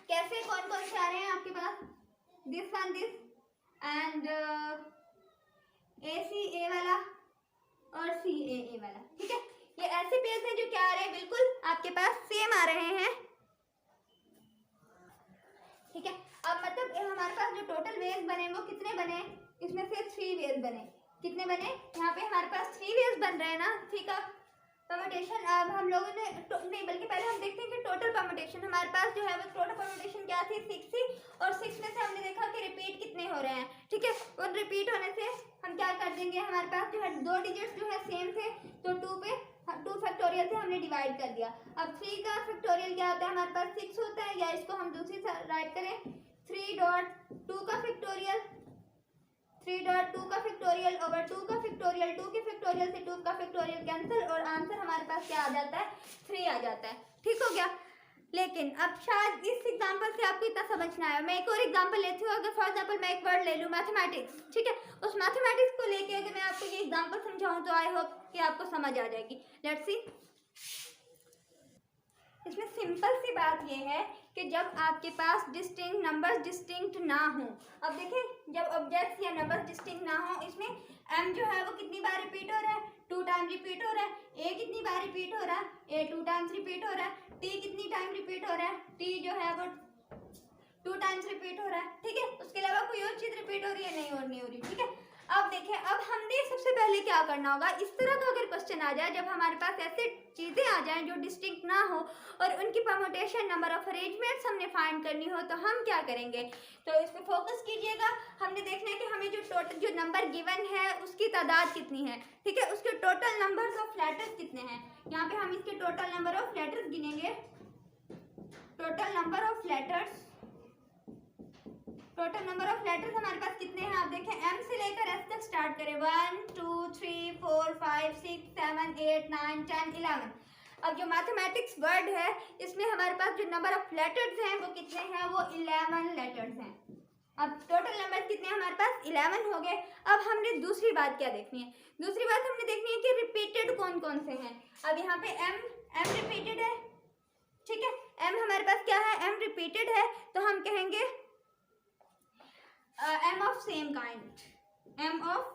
कैसे, कौन कौन से आ रहे हैं आपके पास, दिस वन, दिस एंड ए वाला, ठीक है। ये ऐसे पेज हैं जो क्या आ रहे हैं, बिल्कुल आपके पास सेम आ रहे हैं, ठीक है। अब मतलब हमारे पास जो टोटल वेज बने वो कितने बने, इसमें से 3 वेज बने, कितने बने, यहाँ पे हमारे पास 3 वेज बन रहे हैं ना, ठीक है। परमुटेशन अब हम लोगों ने नहीं, बल्कि पहले हम देखते हैं कि टोटल परमुटेशन हमारे पास जो है वो टोटल परमुटेशन क्या थी, 6 थी, और 6 में से हमने देखा कि रिपीट कितने हो रहे हैं, ठीक है। और रिपीट होने से हम क्या कर देंगे, हमारे पास जो है 2 डिजिट्स जो है सेम थे, तो 2 पे 2 फैक्टोरियल से हमने डिवाइड कर दिया। अब 3 का फैक्टोरियल क्या होता है, हमारे पास 6 होता है, या इसको हम दूसरी राइट करें 3.2 का फैक्टोरियल, 3.2 का फैक्टोरियल ओवर 2 का फैक्टोरियल, 2 के फैक्टोरियल से 2 का फैक्टोरियल कैंसिल, और आंसर हमारे पास क्या आ जाता है, 3 आ जाता है, ठीक हो गया। लेकिन अब शायद इस एग्जांपल से आपको इतना समझना है, मैं एक और एग्जांपल लेती हूँ। अगर फॉर एग्जांपल मैं एक वर्ड ले लूँ मैथमेटिक्स, ठीक है, उस मैथमेटिक्स को लेके अगर मैं आपको ये एग्जांपल समझाऊँ तो आई होप कि आपको समझ आ जाएगी। लेट्स सी, इसमें सिंपल सी बात यह है कि जब आपके पास डिस्टिंक्ट नंबर्स डिस्टिंक्ट ना हो, अब देखें जब ऑब्जेक्ट्स या नंबर्स डिस्टिंक्ट ना हो, इसमें m जो है वो कितनी बार रिपीट हो रहा है, 2 टाइम रिपीट हो रहा है, a कितनी बार रिपीट हो रहा है, a 2 टाइम्स रिपीट हो रहा है, t कितनी टाइम रिपीट हो रहा है, t जो है वो 2 टाइम्स रिपीट हो रहा है, ठीक है। उसके अलावा कोई और चीज रिपीट हो रही है, नहीं हो रही, ठीक है। अब देखें, अब हमने सबसे पहले क्या करना होगा, इस तरह का अगर क्वेश्चन आ जाए जब हमारे पास ऐसे चीजें आ जाएं जो डिस्टिंक्ट ना हो और उनकी परमुटेशन नंबर ऑफ अरेंजमेंट्स हमने फाइंड करनी हो, तो हम क्या करेंगे, तो इस पे फोकस कीजिएगा। हमने देखना है कि हमें जो टोटल जो नंबर गिवन है उसकी तादाद कितनी है, ठीक है, उसके टोटल नंबर्स ऑफ लेटर्स कितने हैं। यहाँ पे हम इसके टोटल नंबर ऑफ लेटर्स गिनेंगे, total number of letters, total number of letters हमारे पास कितने हैं, आप देखें m से लेकर s तक स्टार्ट करें, 1 2 3 4 5 6 7 8 9 10 11। अब जो मैथमेटिक्स वर्ड है इसमें हमारे पास जो नंबर ऑफ लेटर्स हैं वो कितने हैं, वो 11 लेटर्स हैं। अब टोटल नंबर कितने हैं हमारे पास, 11 हो गए। अब हमने दूसरी बात क्या देखनी है, दूसरी बात हमने देखनी है कि रिपीटेड कौन कौन से हैं। अब यहाँ पे m रिपीटेड है, ठीक है, m हमारे पास क्या है, m रिपीटेड है, तो हम कहेंगे m of same kind, m of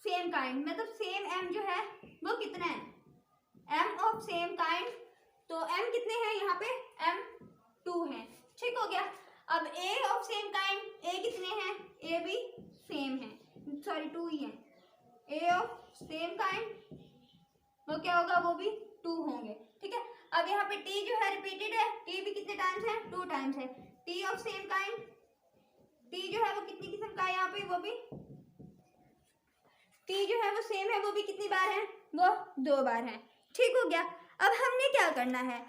same kind मतलब सेम m जो है वो कितना है, m ऑफ सेम काइंड, तो m कितने हैं यहाँ पे, m 2 है, ठीक हो गया। अब a of same kind, a कितने हैं, a भी सेम है, सॉरी 2 ही है, a ऑफ सेम काइंड वो क्या होगा, वो भी 2 होंगे, ठीक है। अब यहाँ पे t जो है रिपीटेड है, t भी कितने टाइम्स है, 2 टाइम्स है, t of same kind, t जो है वो कितनी किस्म का है, यहाँ पे वो भी t जो है वो सेम है, वो भी कितनी बार है, वो 2 बार है, ठीक हो गया। अब हमने क्या करना है,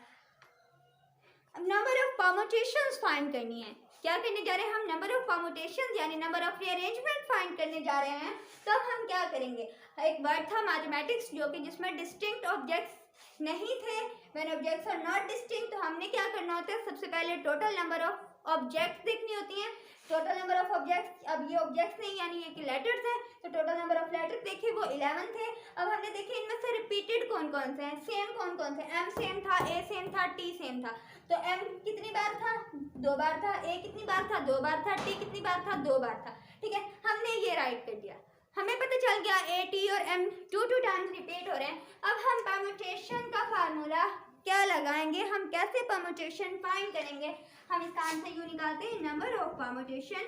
नंबर ऑफ परमुटेशंस फाइंड करनी है। क्या करने जा रहे हैं हम, नंबर ऑफ परमुटेशंस यानी नंबर ऑफ रीअरेंजमेंट फाइंड करने जा रहे हैं। तब हम क्या करेंगे, एक वर्ड था मैथमेटिक्स जो कि जिसमें डिस्टिंक्ट ऑब्जेक्ट्स नहीं थे, when objects are not distinct, तो हमने क्या करना होता है, सबसे पहले टोटल नंबर ऑफ ऑब्जेक्ट्स देखनी होती हैं, टोटल नंबर ऑफ ऑब्जेक्ट्स, अब ये ऑब्जेक्ट्स नहीं यानी ये कि लेटर्स हैं, तो टोटल नंबर ऑफ लेटर्स देखे वो 11 थे। अब हमने देखे इनमें से रिपीटेड कौन कौन से हैं, सेम कौन कौन से, m सेम था, a सेम था, t सेम था, तो m कितनी बार था, 2 बार था, a कितनी बार था, 2 बार था, t कितनी बार था, 2 बार था, ठीक है। हमने ये राइट कर दिया, हमें पता चल गया a t और m 2 टाइम्स रिपीट हो रहे हैं। अब हम परमुटेशन का फार्मूला क्या लगाएंगे, हम कैसे परमुटेशन फाइंड करेंगे, हम इसका आंसर यूं निकालते हैं, number of permutation,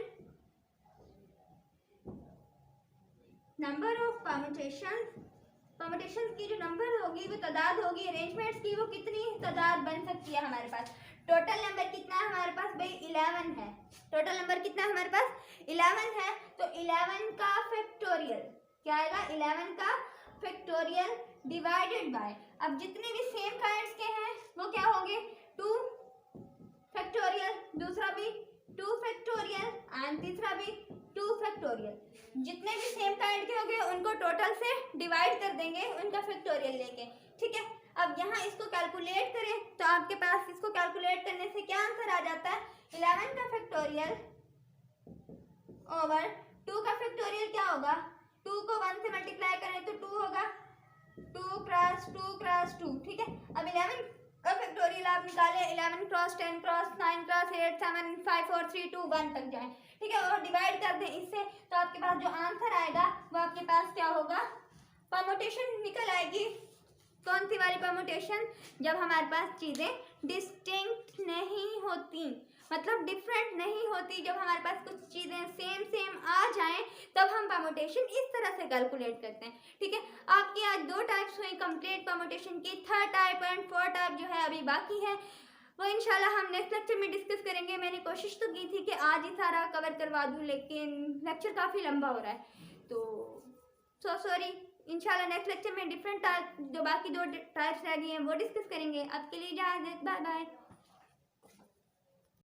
number of permutation, permutation की जो नंबर होगी वो तादाद होगी, अरेंजमेंट्स की वो कितनी तादाद बन सकती है हमारे पास। टोटल नंबर कितना है हमारे पास भाई, 11 है, टोटल नंबर कितना है हमारे पास 11 है, तो 11 का फैक्टोरियल क्या आएगा, 11 का फैक्टोरियल डिवाइडेड बाय, अब जितने भी सेम काइंड्स के हैं वो क्या होंगे, 2 फैक्टोरियल, दूसरा भी 2 फैक्टोरियल एंड तीसरा भी 2 फैक्टोरियल, जितने भी सेम काइंड के होंगे उनको टोटल से डिवाइड कर देंगे उनका फैक्टोरियल लेके, ठीक है। अब यहाँ इसको कैलकुलेट करें तो आपके पास इसको कैलकुलेट करने से क्या आंसर आ जाता है, 11 का फैक्टोरियल ओवर 2 का फैक्टोरियल क्या होगा, 2 को 1 से मल्टीप्लाई करें तो 2 होगा, 2 क्रॉस 2 क्रॉस 2, ठीक है। अब 11 का फैक्टोरियल आप निकालें, 11 क्रॉस 10 क्रॉस 9 क्रॉस 8 7 5 4 3 2 1 तक जाएं, ठीक है, और डिवाइड कर दें इससे, तो आपके पास जो आंसर आएगा वो आपके पास क्या होगा, परमुटेशन निकल आएगी। कौन सी वाली परमुटेशन? जब हमारे पास चीज़ें डिस्टिंक्ट नहीं होती, मतलब डिफरेंट नहीं होती, जब हमारे पास कुछ चीज़ें सेम सेम आ जाएं तब हम परमुटेशन इस तरह से कैलकुलेट करते हैं। ठीक है, आपकी आज 2 टाइप्स हुई कंप्लीट परमुटेशन की। 3rd type and 4th type जो है अभी बाकी है, वो इंशाल्लाह हम नेक्स्ट लेक्चर में डिस्कस करेंगे। मैंने कोशिश तो की थी कि आज ही सारा कवर करवा दूँ, लेकिन लेक्चर काफ़ी लंबा हो रहा है, तो सॉरी। इंशाल्लाह नेक्स्ट लेक्चर में डिफरेंट टाइप, जो बाकी 2 टाइप्स रह गई हैं वो डिस्कस करेंगे। अब के लिए इजाज़त, बाय बाय।